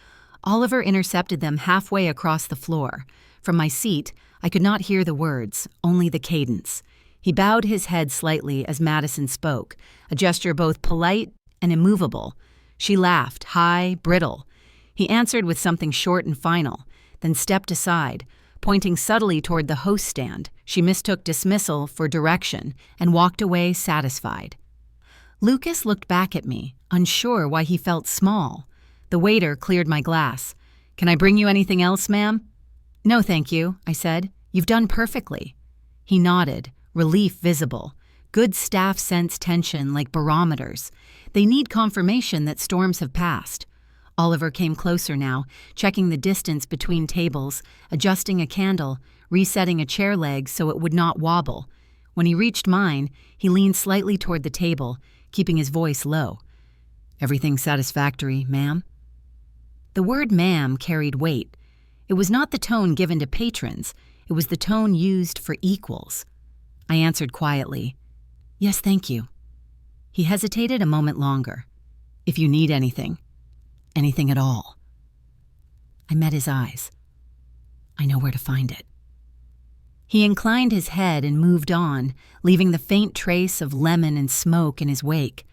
Oliver intercepted them halfway across the floor. From my seat, I could not hear the words, only the cadence. He bowed his head slightly as Madison spoke, a gesture both polite and immovable. She laughed, high, brittle. He answered with something short and final, then stepped aside, pointing subtly toward the host stand. She mistook dismissal for direction and walked away satisfied. Lucas looked back at me, unsure why he felt small. The waiter cleared my glass. "Can I bring you anything else, ma'am?" "No, thank you," I said. "You've done perfectly." He nodded, relief visible. Good staff sense tension like barometers. They need confirmation that storms have passed. Oliver came closer now, checking the distance between tables, adjusting a candle, resetting a chair leg so it would not wobble. When he reached mine, he leaned slightly toward the table, keeping his voice low. "Everything satisfactory, ma'am?" The word ma'am carried weight. It was not the tone given to patrons, it was the tone used for equals. I answered quietly, "Yes, thank you." He hesitated a moment longer. "If you need anything at all." I met his eyes. "I know where to find it." He inclined his head and moved on, leaving the faint trace of lemon and smoke in his wake.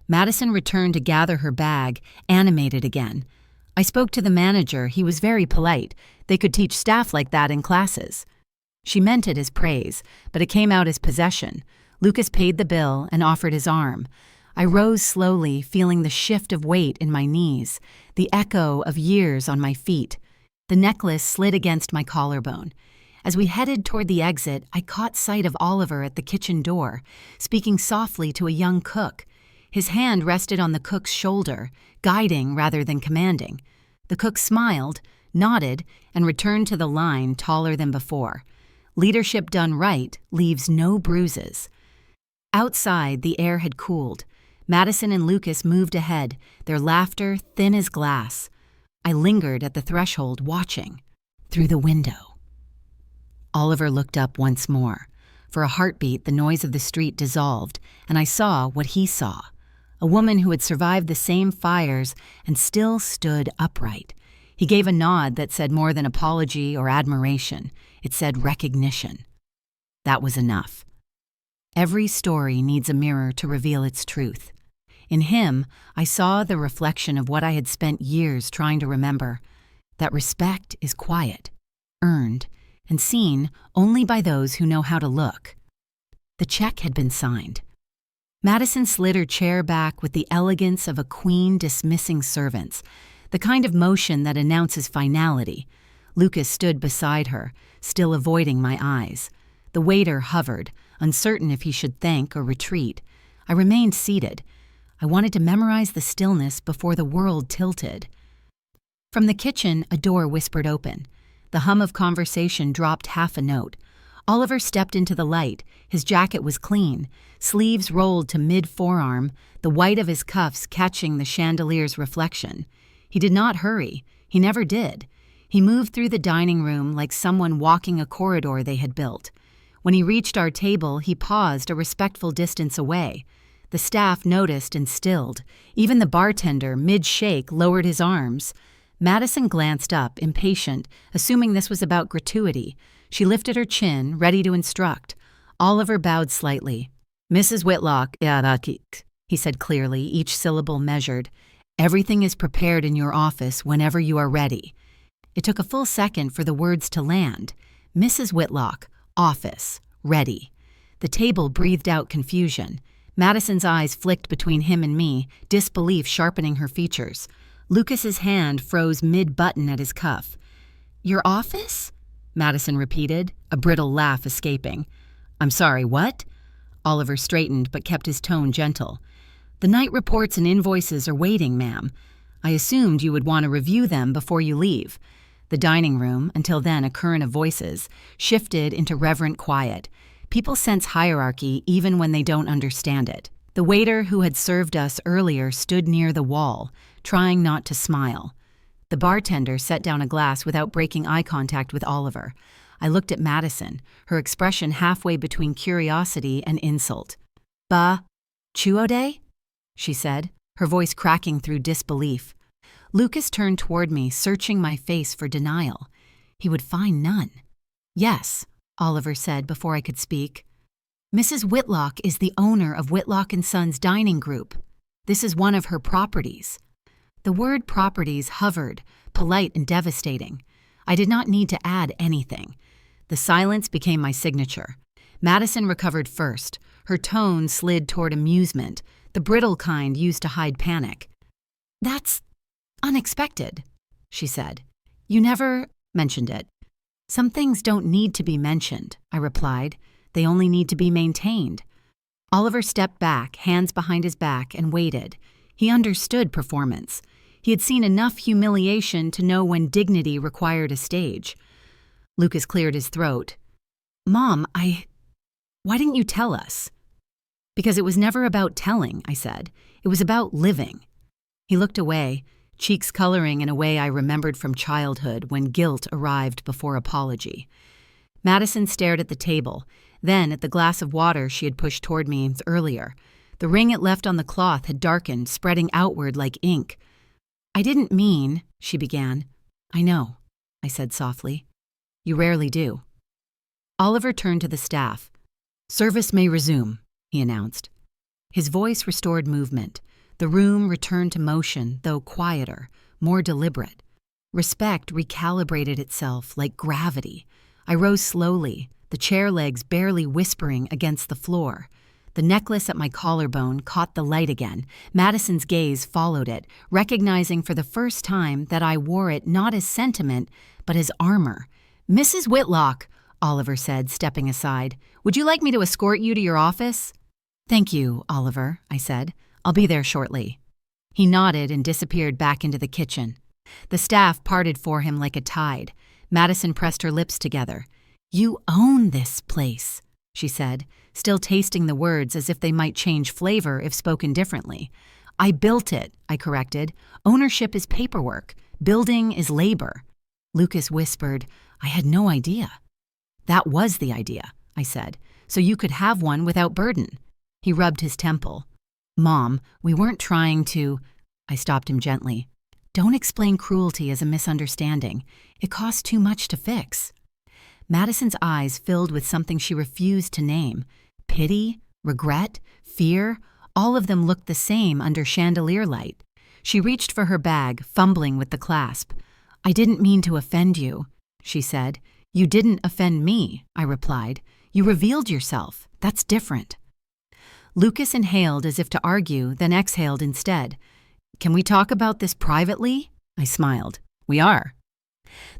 Madison returned to gather her bag, animated again. I spoke to the manager. He was very polite. They could teach staff like that in classes. She meant it as praise, but it came out as possession. Lucas paid the bill and offered his arm. I rose slowly, feeling the shift of weight in my knees, the echo of years on my feet. The necklace slid against my collarbone. As we headed toward the exit, I caught sight of Oliver at the kitchen door, speaking softly to a young cook. His hand rested on the cook's shoulder, guiding rather than commanding. The cook smiled, nodded, and returned to the line taller than before. Leadership done right leaves no bruises. Outside, the air had cooled. Madison and Lucas moved ahead, their laughter thin as glass. I lingered at the threshold, watching. Through the window. Oliver looked up once more. For a heartbeat, the noise of the street dissolved, and I saw what he saw. A woman who had survived the same fires and still stood upright. He gave a nod that said more than apology or admiration. It said recognition. That was enough. Every story needs a mirror to reveal its truth. In him, I saw the reflection of what I had spent years trying to remember, that respect is quiet, earned, and seen only by those who know how to look. The check had been signed. Madison slid her chair back with the elegance of a queen dismissing servants, the kind of motion that announces finality. Lucas stood beside her, still avoiding my eyes. The waiter hovered, uncertain if he should thank or retreat. I remained seated. I wanted to memorize the stillness before the world tilted. From the kitchen, a door whispered open. The hum of conversation dropped half a note. Oliver stepped into the light. His jacket was clean, sleeves rolled to mid-forearm, the white of his cuffs catching the chandelier's reflection. He did not hurry. He never did. He moved through the dining room like someone walking a corridor they had built. When he reached our table, he paused a respectful distance away. The staff noticed and stilled. Even the bartender, mid-shake, lowered his arms. Madison glanced up, impatient, assuming this was about gratuity. She lifted her chin, ready to instruct. Oliver bowed slightly. "Mrs. Whitlock," he said clearly, each syllable measured. "Everything is prepared in your office whenever you are ready." It took a full second for the words to land. Mrs. Whitlock, office, ready. The table breathed out confusion. Madison's eyes flicked between him and me, disbelief sharpening her features. Lucas's hand froze mid-button at his cuff. "Your office?" Madison repeated, a brittle laugh escaping. "I'm sorry, what?" Oliver straightened but kept his tone gentle. "The night reports and invoices are waiting, ma'am. I assumed you would want to review them before you leave." The dining room, until then a current of voices, shifted into reverent quiet. People sense hierarchy even when they don't understand it. The waiter who had served us earlier stood near the wall, trying not to smile. The bartender set down a glass without breaking eye contact with Oliver. I looked at Madison, her expression halfway between curiosity and insult. "Ba, chuode?" she said, her voice cracking through disbelief. Lucas turned toward me, searching my face for denial. He would find none. "Yes," Oliver said before I could speak. "Mrs. Whitlock is the owner of Whitlock & Sons Dining Group." This is one of her properties." The word properties hovered, polite and devastating. I did not need to add anything. The silence became my signature. Madison recovered first. Her tone slid toward amusement, the brittle kind used to hide panic. "That's unexpected," she said. "You never mentioned it." "Some things don't need to be mentioned," I replied. "They only need to be maintained." Oliver stepped back, hands behind his back, and waited. He understood performance. He had seen enough humiliation to know when dignity required a stage. Lucas cleared his throat. "Mom, why didn't you tell us?" "Because it was never about telling," I said. "It was about living." He looked away, cheeks coloring in a way I remembered from childhood when guilt arrived before apology. Madison stared at the table, then at the glass of water she had pushed toward me earlier. The ring it left on the cloth had darkened, spreading outward like ink. "I didn't mean," she began. "I know," I said softly. "You rarely do." Oliver turned to the staff. "Service may resume," he announced. His voice restored movement. The room returned to motion, though quieter, more deliberate. Respect recalibrated itself like gravity. I rose slowly, the chair legs barely whispering against the floor. The necklace at my collarbone caught the light again. Madison's gaze followed it, recognizing for the first time that I wore it not as sentiment, but as armor. "Mrs. Whitlock," Oliver said, stepping aside, "would you like me to escort you to your office?" "Thank you, Oliver," I said. "I'll be there shortly." He nodded and disappeared back into the kitchen. The staff parted for him like a tide. Madison pressed her lips together. "You own this place," she said, still tasting the words as if they might change flavor if spoken differently. "I built it," I corrected. "Ownership is paperwork. Building is labor." Lucas whispered, "I had no idea." "That was the idea," I said, "so you could have one without burden." He rubbed his temple. "Mom, we weren't trying to—" I stopped him gently. "Don't explain cruelty as a misunderstanding. It costs too much to fix." Madison's eyes filled with something she refused to name. Pity, regret, fear, all of them looked the same under chandelier light. She reached for her bag, fumbling with the clasp. "I didn't mean to offend you," she said. "You didn't offend me," I replied. "You revealed yourself. That's different." Lucas inhaled as if to argue, then exhaled instead. "Can we talk about this privately?" I smiled. "We are."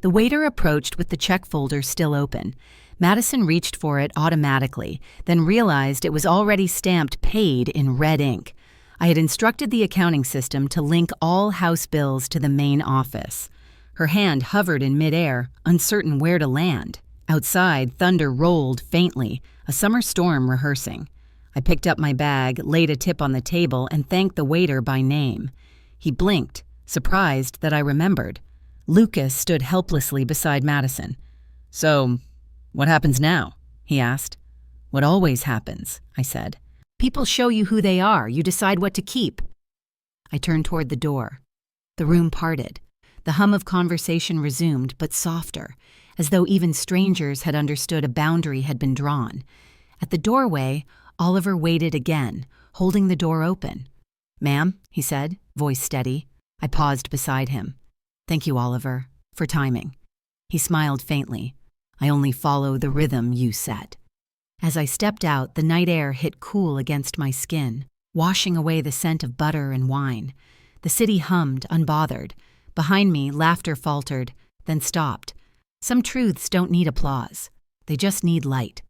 The waiter approached with the check folder still open. Madison reached for it automatically, then realized it was already stamped paid in red ink. I had instructed the accounting system to link all house bills to the main office. Her hand hovered in midair, uncertain where to land. Outside, thunder rolled faintly, a summer storm rehearsing. I picked up my bag, laid a tip on the table, and thanked the waiter by name. He blinked, surprised that I remembered. Lucas stood helplessly beside Madison. "So, what happens now?" he asked. "What always happens," I said. "People show you who they are. You decide what to keep." I turned toward the door. The room parted. The hum of conversation resumed, but softer, as though even strangers had understood a boundary had been drawn. At the doorway, Oliver waited again, holding the door open. "Ma'am," he said, voice steady. I paused beside him. "Thank you, Oliver, for timing." He smiled faintly. "I only follow the rhythm you set." As I stepped out, the night air hit cool against my skin, washing away the scent of butter and wine. The city hummed, unbothered. Behind me, laughter faltered, then stopped. Some truths don't need applause. They just need light.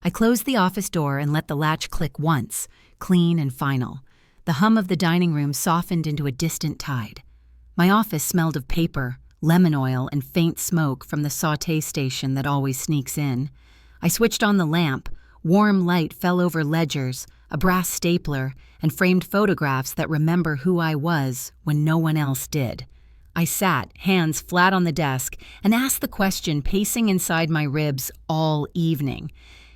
I closed the office door and let the latch click once, clean and final. The hum of the dining room softened into a distant tide. My office smelled of paper, lemon oil, and faint smoke from the sauté station that always sneaks in. I switched on the lamp. Warm light fell over ledgers, a brass stapler, and framed photographs that remember who I was when no one else did. I sat, hands flat on the desk, and asked the question pacing inside my ribs all evening.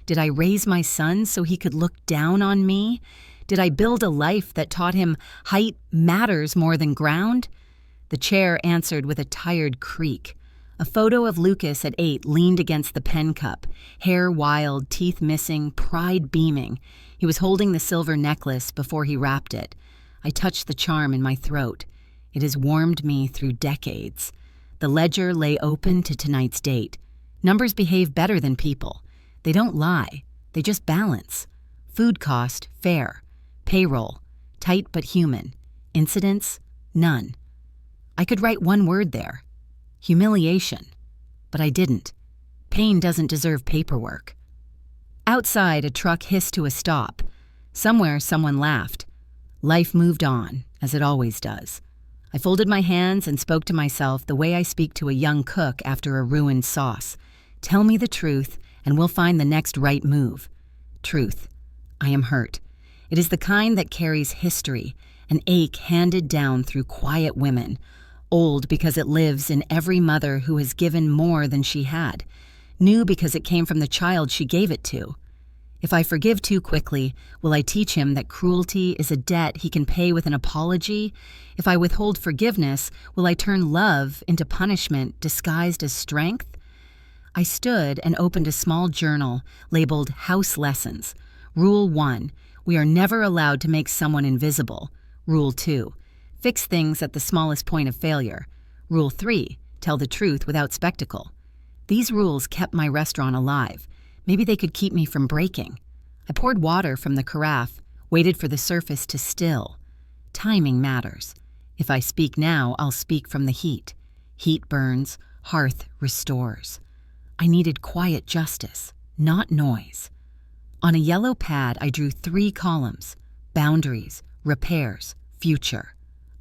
Did I raise my son so he could look down on me? Did I build a life that taught him height matters more than ground? The chair answered with a tired creak. A photo of Lucas at 8 leaned against the pen cup, hair wild, teeth missing, pride beaming. He was holding the silver necklace before he wrapped it. I touched the charm in my throat. It has warmed me through decades. The ledger lay open to tonight's date. Numbers behave better than people. They don't lie. They just balance. Food cost, fair. Payroll, tight but human. Incidents, none. I could write one word there. Humiliation. But I didn't. Pain doesn't deserve paperwork. Outside, a truck hissed to a stop. Somewhere, someone laughed. Life moved on, as it always does. I folded my hands and spoke to myself the way I speak to a young cook after a ruined sauce. Tell me the truth, and we'll find the next right move. Truth. I am hurt. It is the kind that carries history, an ache handed down through quiet women, old because it lives in every mother who has given more than she had, new because it came from the child she gave it to. If I forgive too quickly, will I teach him that cruelty is a debt he can pay with an apology? If I withhold forgiveness, will I turn love into punishment disguised as strength? I stood and opened a small journal labeled House Lessons. Rule 1, we are never allowed to make someone invisible. Rule 2, fix things at the smallest point of failure. Rule 3, tell the truth without spectacle. These rules kept my restaurant alive. Maybe they could keep me from breaking. I poured water from the carafe, waited for the surface to still. Timing matters. If I speak now, I'll speak from the heat. Heat burns, hearth restores. I needed quiet justice, not noise. On a yellow pad, I drew 3 columns: boundaries, repairs, future.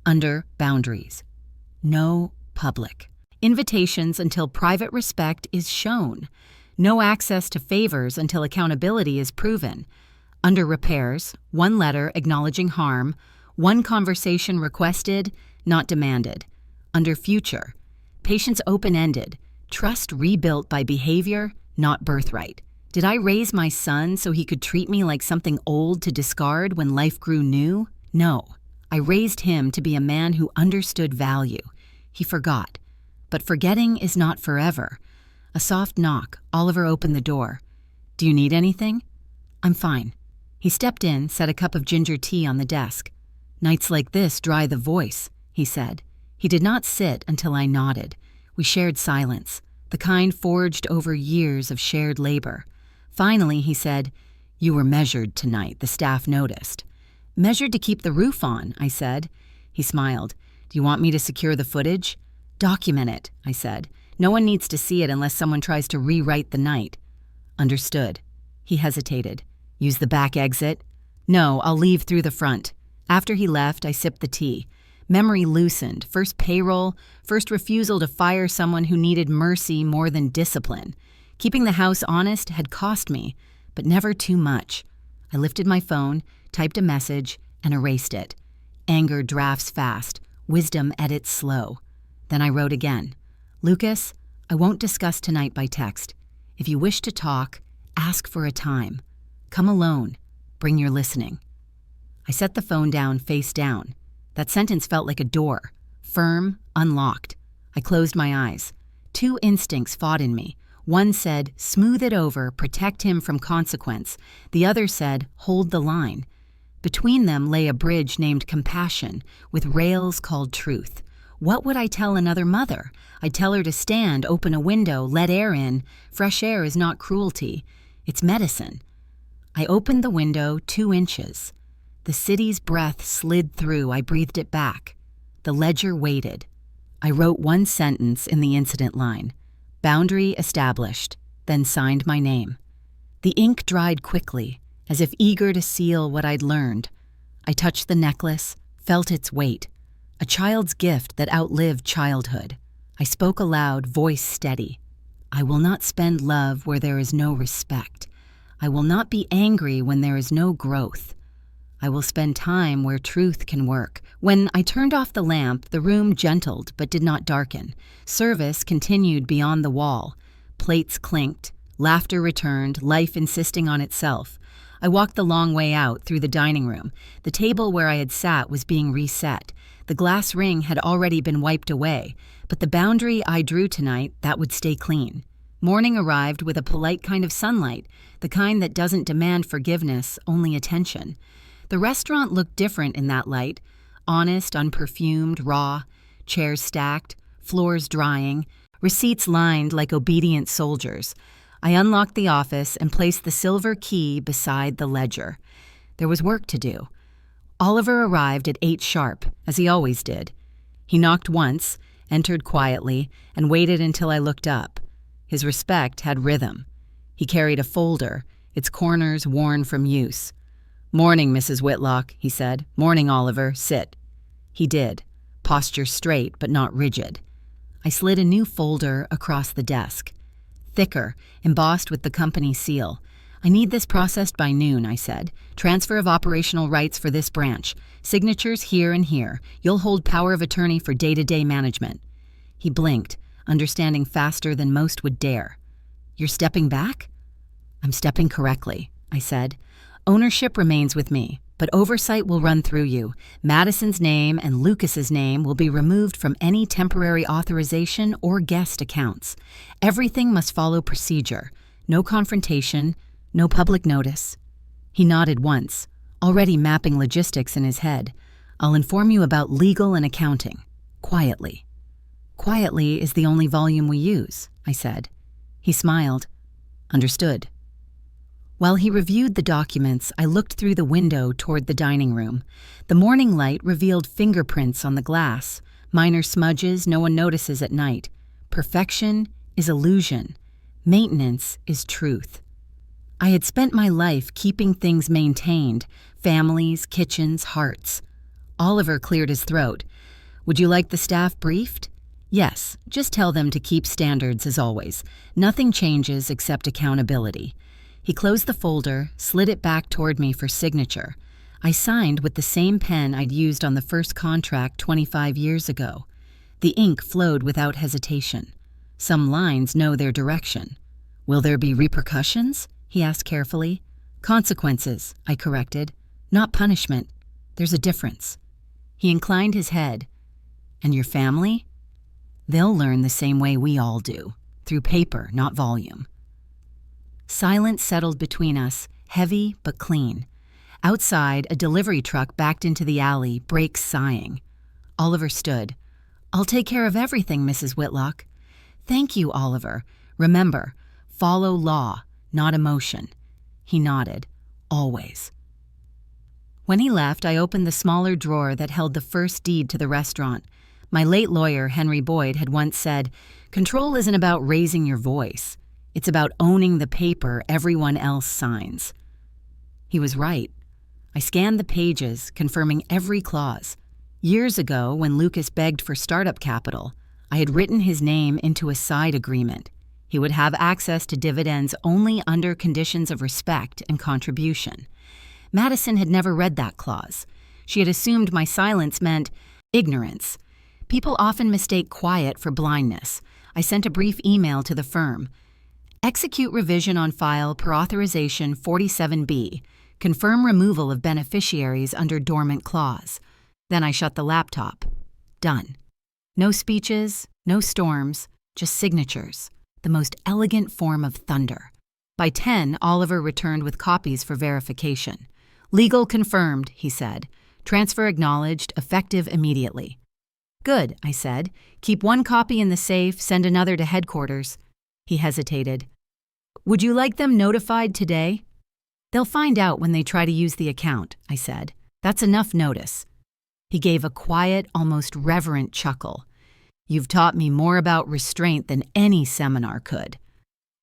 Under boundaries, no public. Invitations until private respect is shown. No access to favors until accountability is proven. Under repairs, 1 letter acknowledging harm, 1 conversation requested, not demanded. Under future, patience open-ended, trust rebuilt by behavior, not birthright. Did I raise my son so he could treat me like something old to discard when life grew new? No. I raised him to be a man who understood value. He forgot. But forgetting is not forever. A soft knock. Oliver opened the door. Do you need anything? I'm fine. He stepped in, set a cup of ginger tea on the desk. Nights like this dry the voice, he said. He did not sit until I nodded. We shared silence, the kind forged over years of shared labor. Finally, he said, You were measured tonight, the staff noticed. Measured to keep the roof on, I said. He smiled. Do you want me to secure the footage? Document it, I said. No one needs to see it unless someone tries to rewrite the night. Understood. He hesitated. Use the back exit? No, I'll leave through the front. After he left, I sipped the tea. Memory loosened. First payroll, first refusal to fire someone who needed mercy more than discipline. Keeping the house honest had cost me, but never too much. I lifted my phone, typed a message, and erased it. Anger drafts fast. Wisdom edits slow. Then I wrote again. Lucas, I won't discuss tonight by text. If you wish to talk, ask for a time. Come alone. Bring your listening. I set the phone down face down. That sentence felt like a door. Firm, unlocked. I closed my eyes. 2 instincts fought in me. One said, smooth it over, protect him from consequence. The other said, hold the line. Between them lay a bridge named compassion, with rails called truth. What would I tell another mother? I'd tell her to stand, open a window, let air in. Fresh air is not cruelty. It's medicine. I opened the window 2 inches. The city's breath slid through. I breathed it back. The ledger waited. I wrote 1 sentence in the incident line. Boundary established, then signed my name. The ink dried quickly, as if eager to seal what I'd learned. I touched the necklace, felt its weight. A child's gift that outlived childhood. I spoke aloud, voice steady. I will not spend love where there is no respect. I will not be angry when there is no growth. I will spend time where truth can work. When I turned off the lamp, the room gentled but did not darken. Service continued beyond the wall. Plates clinked, laughter returned, life insisting on itself. I walked the long way out through the dining room. The table where I had sat was being reset. The glass ring had already been wiped away, but the boundary I drew tonight, that would stay clean. Morning arrived with a polite kind of sunlight, the kind that doesn't demand forgiveness, only attention. The restaurant looked different in that light. Honest, unperfumed, raw, chairs stacked, floors drying, receipts lined like obedient soldiers. I unlocked the office and placed the silver key beside the ledger. There was work to do. Oliver arrived at 8 sharp, as he always did. He knocked once, entered quietly, and waited until I looked up. His respect had rhythm. He carried a folder, its corners worn from use. "Morning, Mrs. Whitlock," he said. "Morning, Oliver. Sit." He did, posture straight but not rigid. I slid a new folder across the desk. Thicker, embossed with the company seal. "I need this processed by noon," I said. "Transfer of operational rights for this branch. Signatures here and here. You'll hold power of attorney for day-to-day management." He blinked, understanding faster than most would dare. "You're stepping back?" "I'm stepping correctly," I said. "Ownership remains with me, but oversight will run through you. Madison's name and Lucas's name will be removed from any temporary authorization or guest accounts. Everything must follow procedure. No confrontation, no public notice." He nodded once, already mapping logistics in his head. "I'll inform you about legal and accounting. Quietly." "Quietly is the only volume we use," I said. He smiled. "Understood." While he reviewed the documents, I looked through the window toward the dining room. The morning light revealed fingerprints on the glass, minor smudges no one notices at night. Perfection is illusion. Maintenance is truth. I had spent my life keeping things maintained, families, kitchens, hearts. Oliver cleared his throat. "Would you like the staff briefed?" "Yes, just tell them to keep standards as always. Nothing changes except accountability." He closed the folder, slid it back toward me for signature. I signed with the same pen I'd used on the first contract 25 years ago. The ink flowed without hesitation. Some lines know their direction. "Will there be repercussions?" he asked carefully. "Consequences," I corrected. "Not punishment. There's a difference." He inclined his head. "And your family?" "They'll learn the same way we all do, through paper, not volume." Silence settled between us, heavy but clean. Outside, a delivery truck backed into the alley, brakes sighing. Oliver stood. "I'll take care of everything, Mrs. Whitlock." "Thank you, Oliver. Remember, follow law, not emotion." He nodded. "Always." When he left, I opened the smaller drawer that held the first deed to the restaurant. My late lawyer, Henry Boyd, had once said, "Control isn't about raising your voice. It's about owning the paper everyone else signs." He was right. I scanned the pages, confirming every clause. Years ago, when Lucas begged for startup capital, I had written his name into a side agreement. He would have access to dividends only under conditions of respect and contribution. Madison had never read that clause. She had assumed my silence meant ignorance. People often mistake quiet for blindness. I sent a brief email to the firm. "Execute revision on file per authorization 47B. Confirm removal of beneficiaries under dormant clause." Then I shut the laptop. Done. No speeches, no storms, just signatures. The most elegant form of thunder. By 10, Oliver returned with copies for verification. "Legal confirmed," he said. "Transfer acknowledged, effective immediately." "Good," I said. "Keep one copy in the safe, send another to headquarters." He hesitated. "Would you like them notified today?" "They'll find out when they try to use the account," I said. "That's enough notice." He gave a quiet, almost reverent chuckle. "You've taught me more about restraint than any seminar could."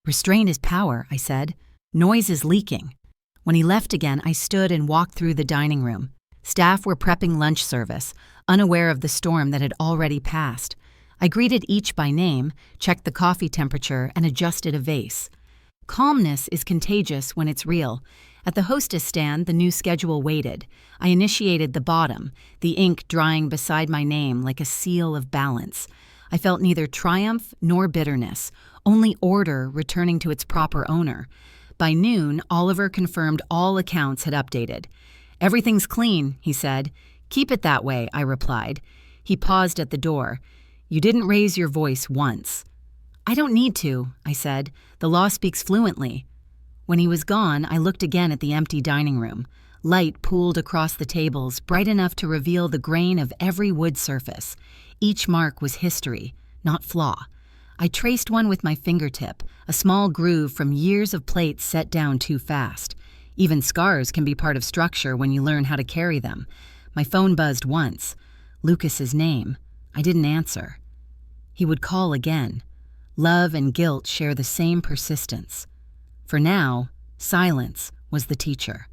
"Restraint is power," I said. "Noise is leaking." When he left again, I stood and walked through the dining room. Staff were prepping lunch service, unaware of the storm that had already passed. I greeted each by name, checked the coffee temperature, and adjusted a vase. Calmness is contagious when it's real. At the hostess stand, the new schedule waited. I initiated the bottom, the ink drying beside my name like a seal of balance. I felt neither triumph nor bitterness, only order returning to its proper owner. By noon, Oliver confirmed all accounts had updated. "Everything's clean," he said. "Keep it that way," I replied. He paused at the door. "You didn't raise your voice once." "I don't need to," I said. "The law speaks fluently." When he was gone, I looked again at the empty dining room. Light pooled across the tables, bright enough to reveal the grain of every wood surface. Each mark was history, not flaw. I traced one with my fingertip, a small groove from years of plates set down too fast. Even scars can be part of structure when you learn how to carry them. My phone buzzed once. Lucas's name. I didn't answer. He would call again. Love and guilt share the same persistence. For now, silence was the teacher.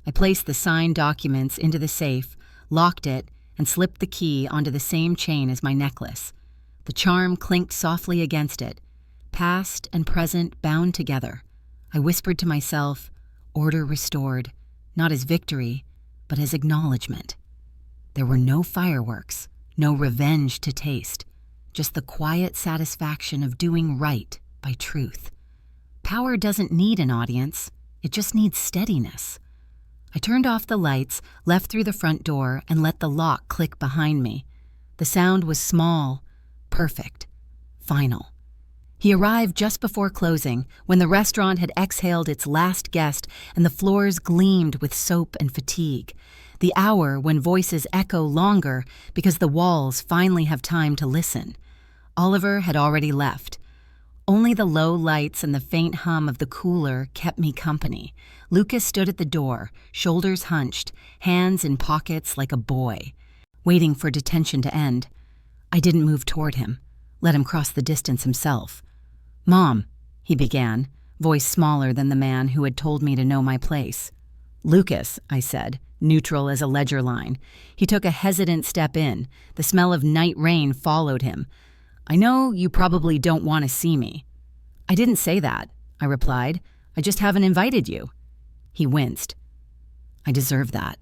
I placed the signed documents into the safe, locked it, and slipped the key onto the same chain as my necklace. The charm clinked softly against it, past and present bound together. I whispered to myself, order restored, not as victory, but as acknowledgement. There were no fireworks, no revenge to taste, just the quiet satisfaction of doing right by truth. Power doesn't need an audience, it just needs steadiness. I turned off the lights, left through the front door, and let the lock click behind me. The sound was small, perfect, final. He arrived just before closing, when the restaurant had exhaled its last guest and the floors gleamed with soap and fatigue. The hour when voices echo longer because the walls finally have time to listen. Oliver had already left. Only the low lights and the faint hum of the cooler kept me company. Lucas stood at the door, shoulders hunched, hands in pockets like a boy, waiting for detention to end. I didn't move toward him, let him cross the distance himself. "Mom," he began, voice smaller than the man who had told me to know my place. "Lucas," I said, neutral as a ledger line. He took a hesitant step in. The smell of night rain followed him. "I know you probably don't want to see me." "I didn't say that," I replied. "I just haven't invited you." He winced. "I deserve that."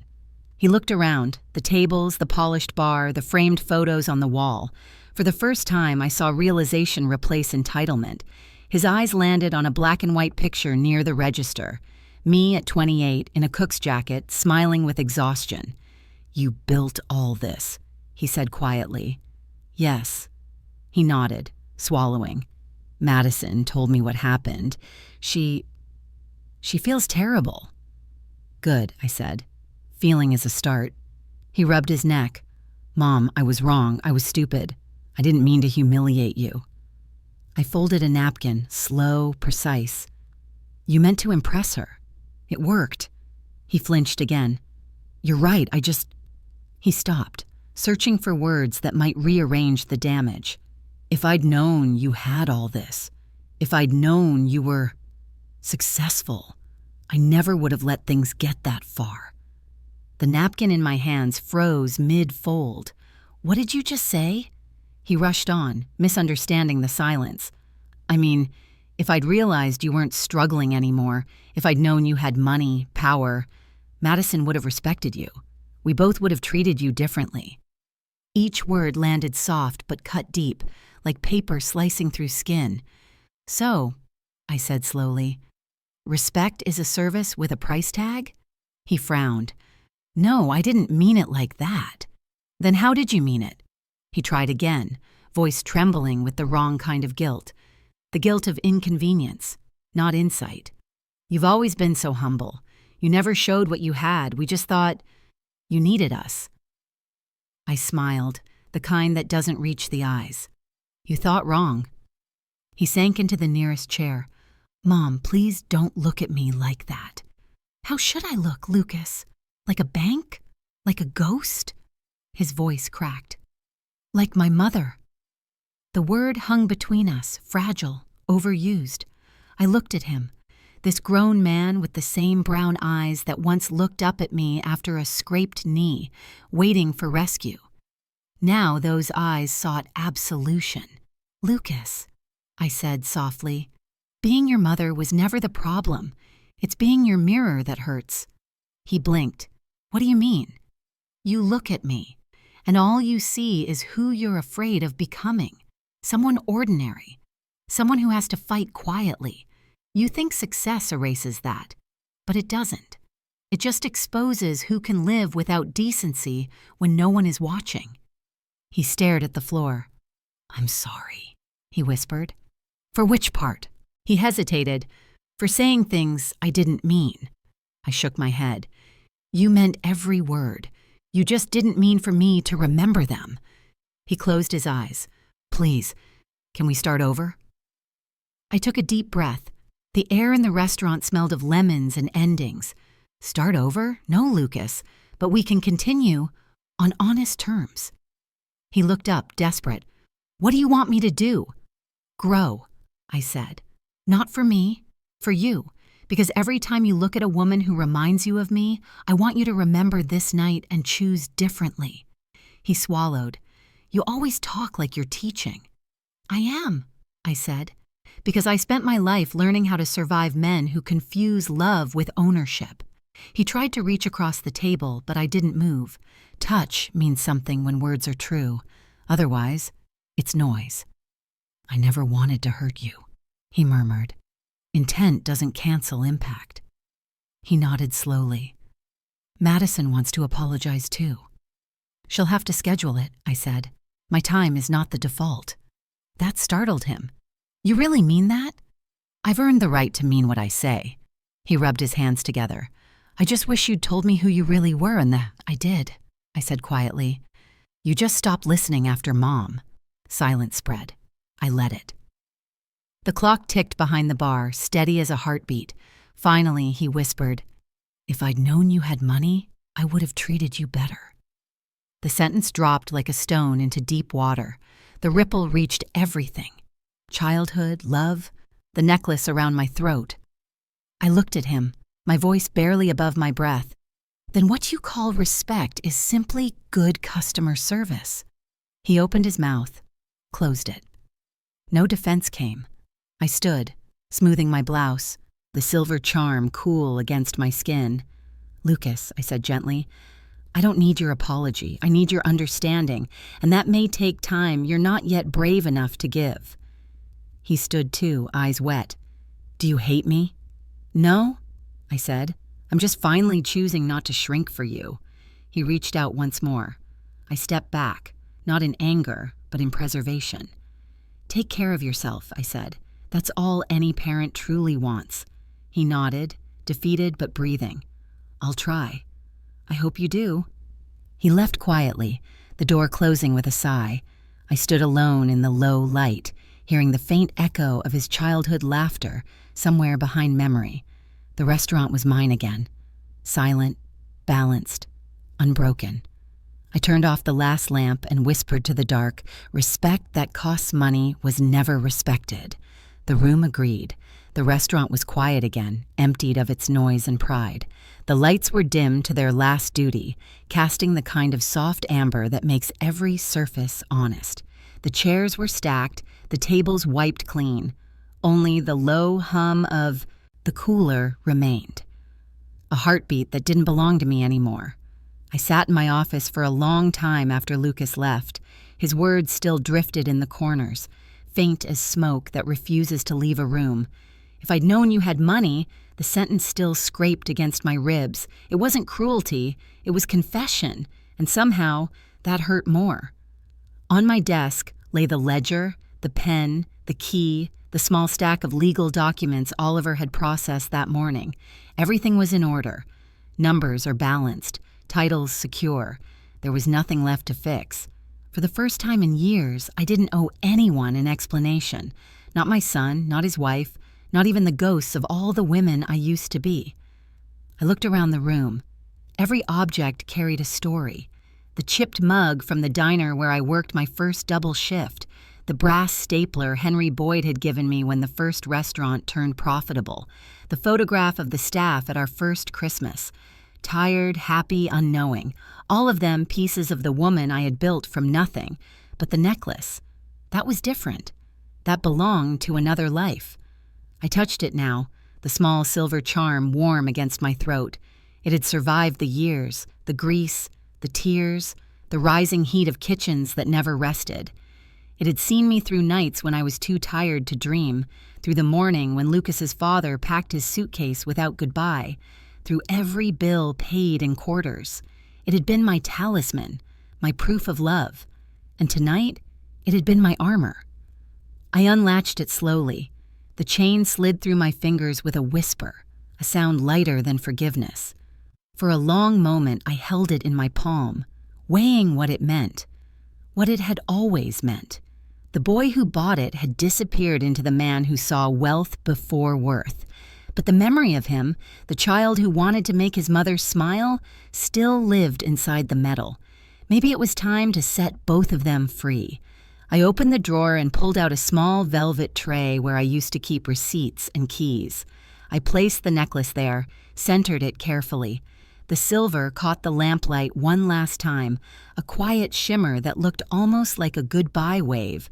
He looked around, the tables, the polished bar, the framed photos on the wall. For the first time, I saw realization replace entitlement. His eyes landed on a black and white picture near the register. Me at 28, in a cook's jacket, smiling with exhaustion. "You built all this," he said quietly. "Yes." He nodded, swallowing. "Madison told me what happened. She feels terrible." "Good," I said. "Feeling is a start." He rubbed his neck. "Mom, I was wrong. I was stupid. I didn't mean to humiliate you." I folded a napkin, slow, precise. "You meant to impress her. It worked." He flinched again. "You're right, He stopped, searching for words that might rearrange the damage. "If I'd known you had all this, if I'd known you were successful, I never would have let things get that far." The napkin in my hands froze mid-fold. "What did you just say?" He rushed on, misunderstanding the silence. "I mean, if I'd realized you weren't struggling anymore, if I'd known you had money, power, Madison would have respected you. We both would have treated you differently." Each word landed soft but cut deep, like paper slicing through skin. "So," I said slowly, "respect is a service with a price tag?" He frowned. "No, I didn't mean it like that." "Then how did you mean it?" He tried again, voice trembling with the wrong kind of guilt. The guilt of inconvenience, not insight. "You've always been so humble. You never showed what you had. We just thought you needed us." I smiled, the kind that doesn't reach the eyes. "You thought wrong." He sank into the nearest chair. "Mom, please don't look at me like that." "How should I look, Lucas? Like a bank? Like a ghost?" His voice cracked. "Like my mother." The word hung between us, fragile, overused. I looked at him, this grown man with the same brown eyes that once looked up at me after a scraped knee, waiting for rescue. Now those eyes sought absolution. "Lucas," I said softly, "being your mother was never the problem. It's being your mirror that hurts." He blinked. "What do you mean?" "You look at me, and all you see is who you're afraid of becoming. Someone ordinary. Someone who has to fight quietly. You think success erases that, but it doesn't. It just exposes who can live without decency when no one is watching." He stared at the floor. "I'm sorry," he whispered. "For which part?" He hesitated. "For saying things I didn't mean." I shook my head. You meant every word. You just didn't mean for me to remember them." He closed his eyes. "Please, can we start over?" I took a deep breath. The air in the restaurant smelled of lemons and endings. "Start over? No, Lucas, but we can continue on honest terms." He looked up, desperate. "What do you want me to do?" "Grow," I said. "Not for me, for you. Because every time you look at a woman who reminds you of me, I want you to remember this night and choose differently." He swallowed. "You always talk like you're teaching." "I am," I said, "because I spent my life learning how to survive men who confuse love with ownership." He tried to reach across the table, but I didn't move. Touch means something when words are true. Otherwise, it's noise. "I never wanted to hurt you," he murmured. "Intent doesn't cancel impact." He nodded slowly. "Madison wants to apologize too." "She'll have to schedule it," I said. "My time is not the default." That startled him. "You really mean that?" "I've earned the right to mean what I say." He rubbed his hands together. "I just wish you'd told me who you really were, and I did," I said quietly. "You just stopped listening after Mom." Silence spread. I let it. The clock ticked behind the bar, steady as a heartbeat. Finally, he whispered, "If I'd known you had money, I would have treated you better." The sentence dropped like a stone into deep water. The ripple reached everything. Childhood, love, the necklace around my throat. I looked at him, my voice barely above my breath. "Then what you call respect is simply good customer service." He opened his mouth, closed it. No defense came. I stood, smoothing my blouse, the silver charm cool against my skin. "Lucas," I said gently, "I don't need your apology. I need your understanding, and that may take time you're not yet brave enough to give." He stood too, eyes wet. "Do you hate me?" "No," I said. "I'm just finally choosing not to shrink for you." He reached out once more. I stepped back, not in anger, but in preservation. "Take care of yourself," I said. "That's all any parent truly wants." He nodded, defeated but breathing. "I'll try." "I hope you do." He left quietly, the door closing with a sigh. I stood alone in the low light, hearing the faint echo of his childhood laughter somewhere behind memory. The restaurant was mine again. Silent, balanced, unbroken. I turned off the last lamp and whispered to the dark, "Respect that costs money was never respected." The room agreed. The restaurant was quiet again, emptied of its noise and pride. The lights were dim to their last duty, casting the kind of soft amber that makes every surface honest. The chairs were stacked, the tables wiped clean. Only the low hum of the cooler remained. A heartbeat that didn't belong to me anymore. I sat in my office for a long time after Lucas left. His words still drifted in the corners, faint as smoke that refuses to leave a room. If I'd known you had money, the sentence still scraped against my ribs. It wasn't cruelty, it was confession, and somehow that hurt more. On my desk lay the ledger, the pen, the key, the small stack of legal documents Oliver had processed that morning. Everything was in order. Numbers are balanced, titles secure. There was nothing left to fix. For the first time in years, I didn't owe anyone an explanation. Not my son, not his wife, not even the ghosts of all the women I used to be. I looked around the room. Every object carried a story. The chipped mug from the diner where I worked my first double shift, the brass stapler Henry Boyd had given me when the first restaurant turned profitable, the photograph of the staff at our first Christmas. Tired, happy, unknowing, all of them pieces of the woman I had built from nothing. But the necklace, that was different. That belonged to another life. I touched it now, the small silver charm warm against my throat. It had survived the years, the grease, the tears, the rising heat of kitchens that never rested. It had seen me through nights when I was too tired to dream, through the morning when Lucas's father packed his suitcase without goodbye, through every bill paid in quarters. It had been my talisman, my proof of love. And tonight, it had been my armor. I unlatched it slowly. The chain slid through my fingers with a whisper, a sound lighter than forgiveness. For a long moment, I held it in my palm, weighing what it meant, what it had always meant. The boy who bought it had disappeared into the man who saw wealth before worth. But the memory of him, the child who wanted to make his mother smile, still lived inside the metal. Maybe it was time to set both of them free. I opened the drawer and pulled out a small velvet tray where I used to keep receipts and keys. I placed the necklace there, centered it carefully. The silver caught the lamplight one last time, a quiet shimmer that looked almost like a goodbye wave.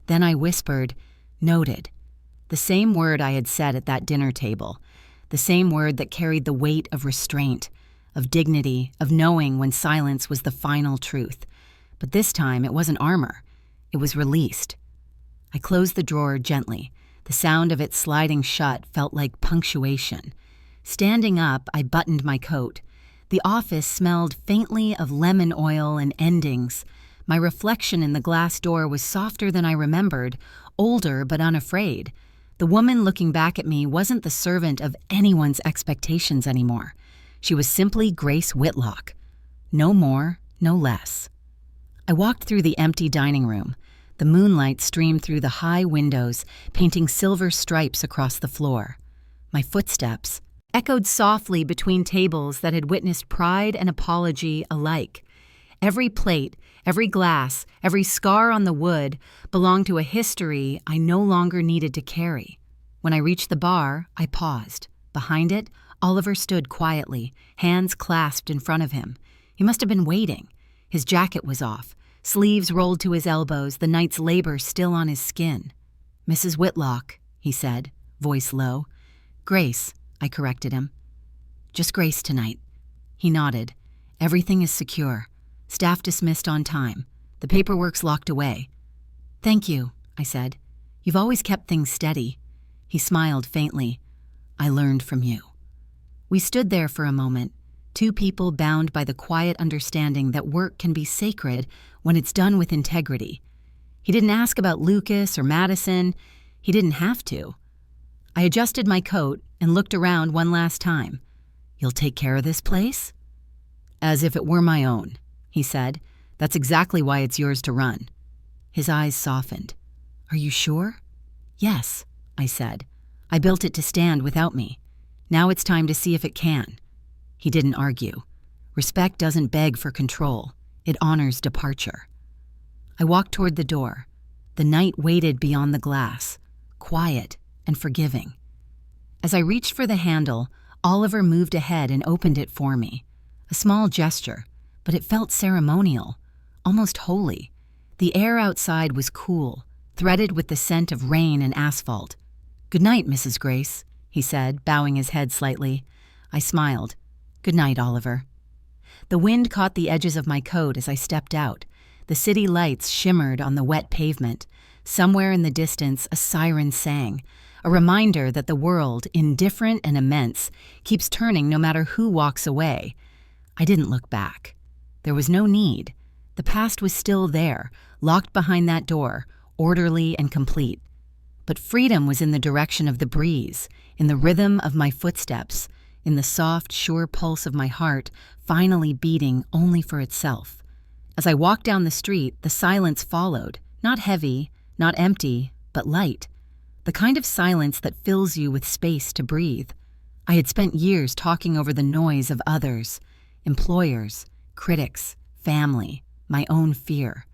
Then I whispered, "Noted." The same word I had said at that dinner table. The same word that carried the weight of restraint, of dignity, of knowing when silence was the final truth. But this time it wasn't armor. It was released. I closed the drawer gently. The sound of it sliding shut felt like punctuation. Standing up, I buttoned my coat. The office smelled faintly of lemon oil and endings. My reflection in the glass door was softer than I remembered, older but unafraid. The woman looking back at me wasn't the servant of anyone's expectations anymore. She was simply Grace Whitlock. No more, no less. I walked through the empty dining room. The moonlight streamed through the high windows, painting silver stripes across the floor. My footsteps echoed softly between tables that had witnessed pride and apology alike. Every plate, every glass, every scar on the wood belonged to a history I no longer needed to carry. When I reached the bar, I paused. Behind it, Oliver stood quietly, hands clasped in front of him. He must have been waiting. His jacket was off, sleeves rolled to his elbows, the night's labor still on his skin. "Mrs. Whitlock," he said, voice low. "Grace," I corrected him. "Just Grace tonight." He nodded. "Everything is secure. Staff dismissed on time. The paperwork's locked away." "Thank you," I said. "You've always kept things steady." He smiled faintly. "I learned from you." We stood there for a moment, two people bound by the quiet understanding that work can be sacred when it's done with integrity. He didn't ask about Lucas or Madison. He didn't have to. I adjusted my coat and looked around one last time. "You'll take care of this place?" "As if it were my own," he said. "That's exactly why it's yours to run." His eyes softened. "Are you sure?" "Yes," I said. "I built it to stand without me. Now it's time to see if it can." He didn't argue. Respect doesn't beg for control. It honors departure. I walked toward the door. The night waited beyond the glass, quiet and forgiving. As I reached for the handle, Oliver moved ahead and opened it for me. A small gesture, but it felt ceremonial, almost holy. The air outside was cool, threaded with the scent of rain and asphalt. "Good night, Mrs. Grace," he said, bowing his head slightly. I smiled. "Good night, Oliver." The wind caught the edges of my coat as I stepped out. The city lights shimmered on the wet pavement. Somewhere in the distance, a siren sang, a reminder that the world, indifferent and immense, keeps turning no matter who walks away. I didn't look back. There was no need. The past was still there, locked behind that door, orderly and complete. But freedom was in the direction of the breeze, in the rhythm of my footsteps, in the soft, sure pulse of my heart, finally beating only for itself. As I walked down the street, the silence followed, not heavy, not empty, but light. The kind of silence that fills you with space to breathe. I had spent years talking over the noise of others, employers, critics, family, my own fear.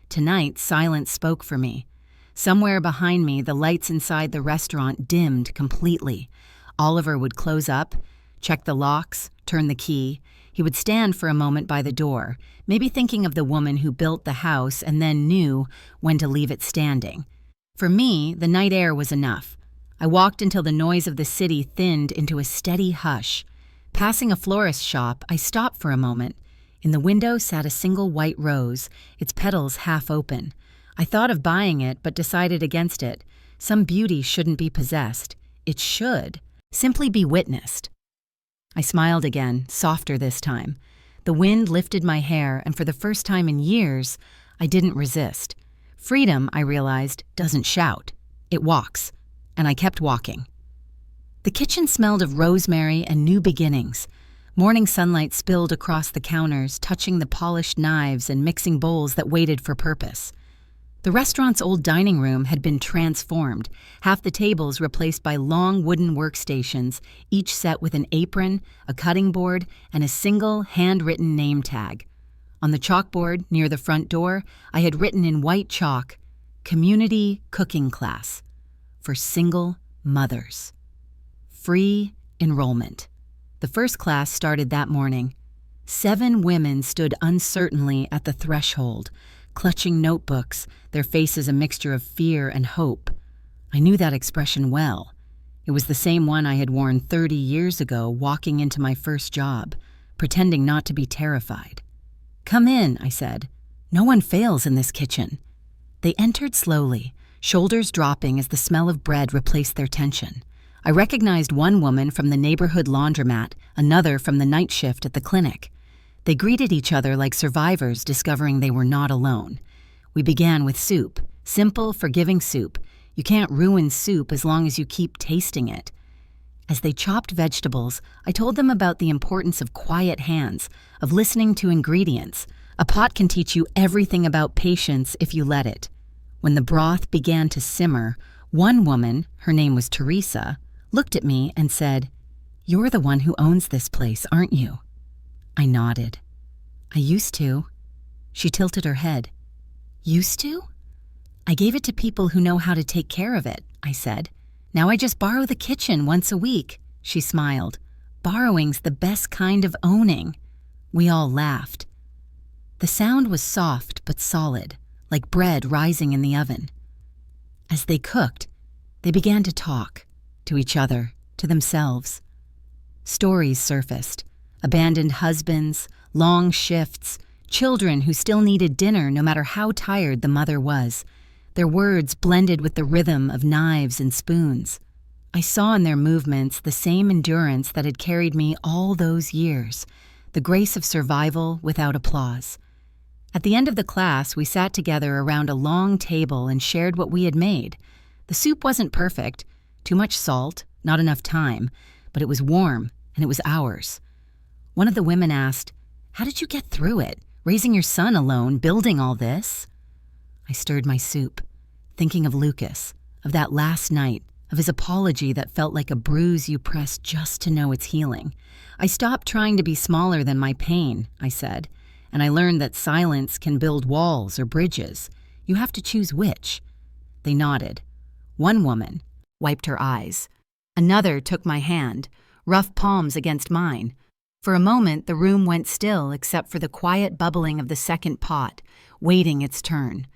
Tonight, silence spoke for me. Somewhere behind me, the lights inside the restaurant dimmed completely. Oliver would close up, check the locks, turn the key. He would stand for a moment by the door, maybe thinking of the woman who built the house and then knew when to leave it standing. For me, the night air was enough. I walked until the noise of the city thinned into a steady hush. Passing a florist shop, I stopped for a moment. In the window sat a single white rose, its petals half open. I thought of buying it, but decided against it. Some beauty shouldn't be possessed. It should simply be witnessed. I smiled again, softer this time. The wind lifted my hair, and for the first time in years, I didn't resist. Freedom, I realized, doesn't shout. It walks. And I kept walking. The kitchen smelled of rosemary and new beginnings. Morning sunlight spilled across the counters, touching the polished knives and mixing bowls that waited for purpose. The restaurant's old dining room had been transformed, half the tables replaced by long wooden workstations, each set with an apron, a cutting board, and a single handwritten name tag. On the chalkboard near the front door, I had written in white chalk, "Community Cooking Class for Single Mothers. Free enrollment." The first class started that morning. 7 women stood uncertainly at the threshold, clutching notebooks, their faces a mixture of fear and hope. I knew that expression well. It was the same one I had worn 30 years ago walking into my first job, pretending not to be terrified. "Come in," I said. "No one fails in this kitchen." They entered slowly, shoulders dropping as the smell of bread replaced their tension. I recognized one woman from the neighborhood laundromat, another from the night shift at the clinic. They greeted each other like survivors discovering they were not alone. We began with soup, simple, forgiving soup. You can't ruin soup as long as you keep tasting it. As they chopped vegetables, I told them about the importance of quiet hands, of listening to ingredients. A pot can teach you everything about patience if you let it. When the broth began to simmer, one woman, her name was Teresa, looked at me and said, "You're the one who owns this place, aren't you?" I nodded. "I used to." She tilted her head. "Used to?" "I gave it to people who know how to take care of it," I said. "Now I just borrow the kitchen once a week." She smiled. "Borrowing's the best kind of owning." We all laughed. The sound was soft but solid, like bread rising in the oven. As they cooked, they began to talk, to each other, to themselves. Stories surfaced. Abandoned husbands, long shifts, children who still needed dinner no matter how tired the mother was. Their words blended with the rhythm of knives and spoons. I saw in their movements the same endurance that had carried me all those years, the grace of survival without applause. At the end of the class, we sat together around a long table and shared what we had made. The soup wasn't perfect, too much salt, not enough time, but it was warm and it was ours. One of the women asked, "How did you get through it, raising your son alone, building all this?" I stirred my soup, thinking of Lucas, of that last night, of his apology that felt like a bruise you press just to know it's healing. "I stopped trying to be smaller than my pain," I said, "and I learned that silence can build walls or bridges. You have to choose which." They nodded. One woman wiped her eyes. Another took my hand, rough palms against mine. For a moment, the room went still except for the quiet bubbling of the second pot, waiting its turn.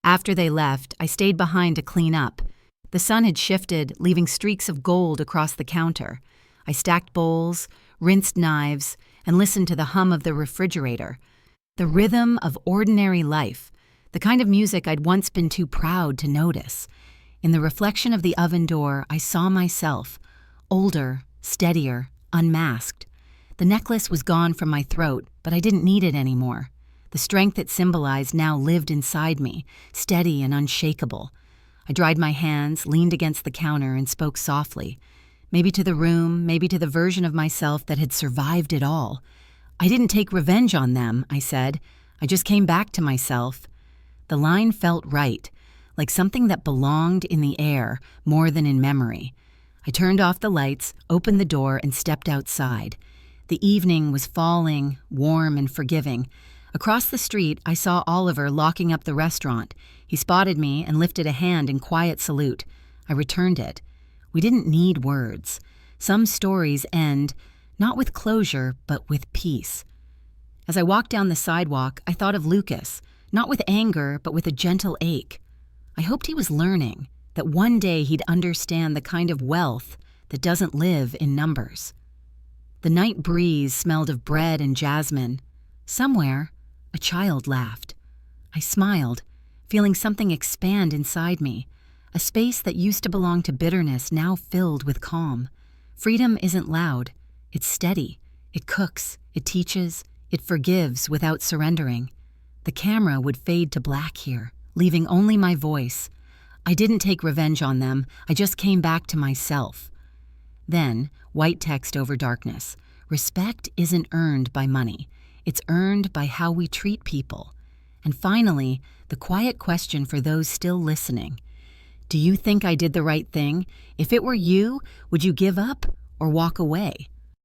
After they left, I stayed behind to clean up. The sun had shifted, leaving streaks of gold across the counter. I stacked bowls, rinsed knives, and listened to the hum of the refrigerator. The rhythm of ordinary life, the kind of music I'd once been too proud to notice. In the reflection of the oven door, I saw myself, older, steadier, unmasked. The necklace was gone from my throat, but I didn't need it anymore. The strength it symbolized now lived inside me, steady and unshakable. I dried my hands, leaned against the counter, and spoke softly. Maybe to the room, maybe to the version of myself that had survived it all. "I didn't take revenge on them," I said. "I just came back to myself." The line felt right, like something that belonged in the air more than in memory. I turned off the lights, opened the door, and stepped outside. The evening was falling, warm and forgiving. Across the street, I saw Oliver locking up the restaurant. He spotted me and lifted a hand in quiet salute. I returned it. We didn't need words. Some stories end, not with closure, but with peace. As I walked down the sidewalk, I thought of Lucas, not with anger, but with a gentle ache. I hoped he was learning, that one day he'd understand the kind of wealth that doesn't live in numbers. The night breeze smelled of bread and jasmine. Somewhere, a child laughed. I smiled, feeling something expand inside me. A space that used to belong to bitterness now filled with calm. Freedom isn't loud. It's steady. It cooks. It teaches. It forgives without surrendering. The camera would fade to black here, leaving only my voice. I didn't take revenge on them. I just came back to myself. Then, white text over darkness. respect isn't earned by money. It's earned by how we treat people. And finally, the quiet question for those still listening. Do you think I did the right thing? If it were you, would you give up or walk away?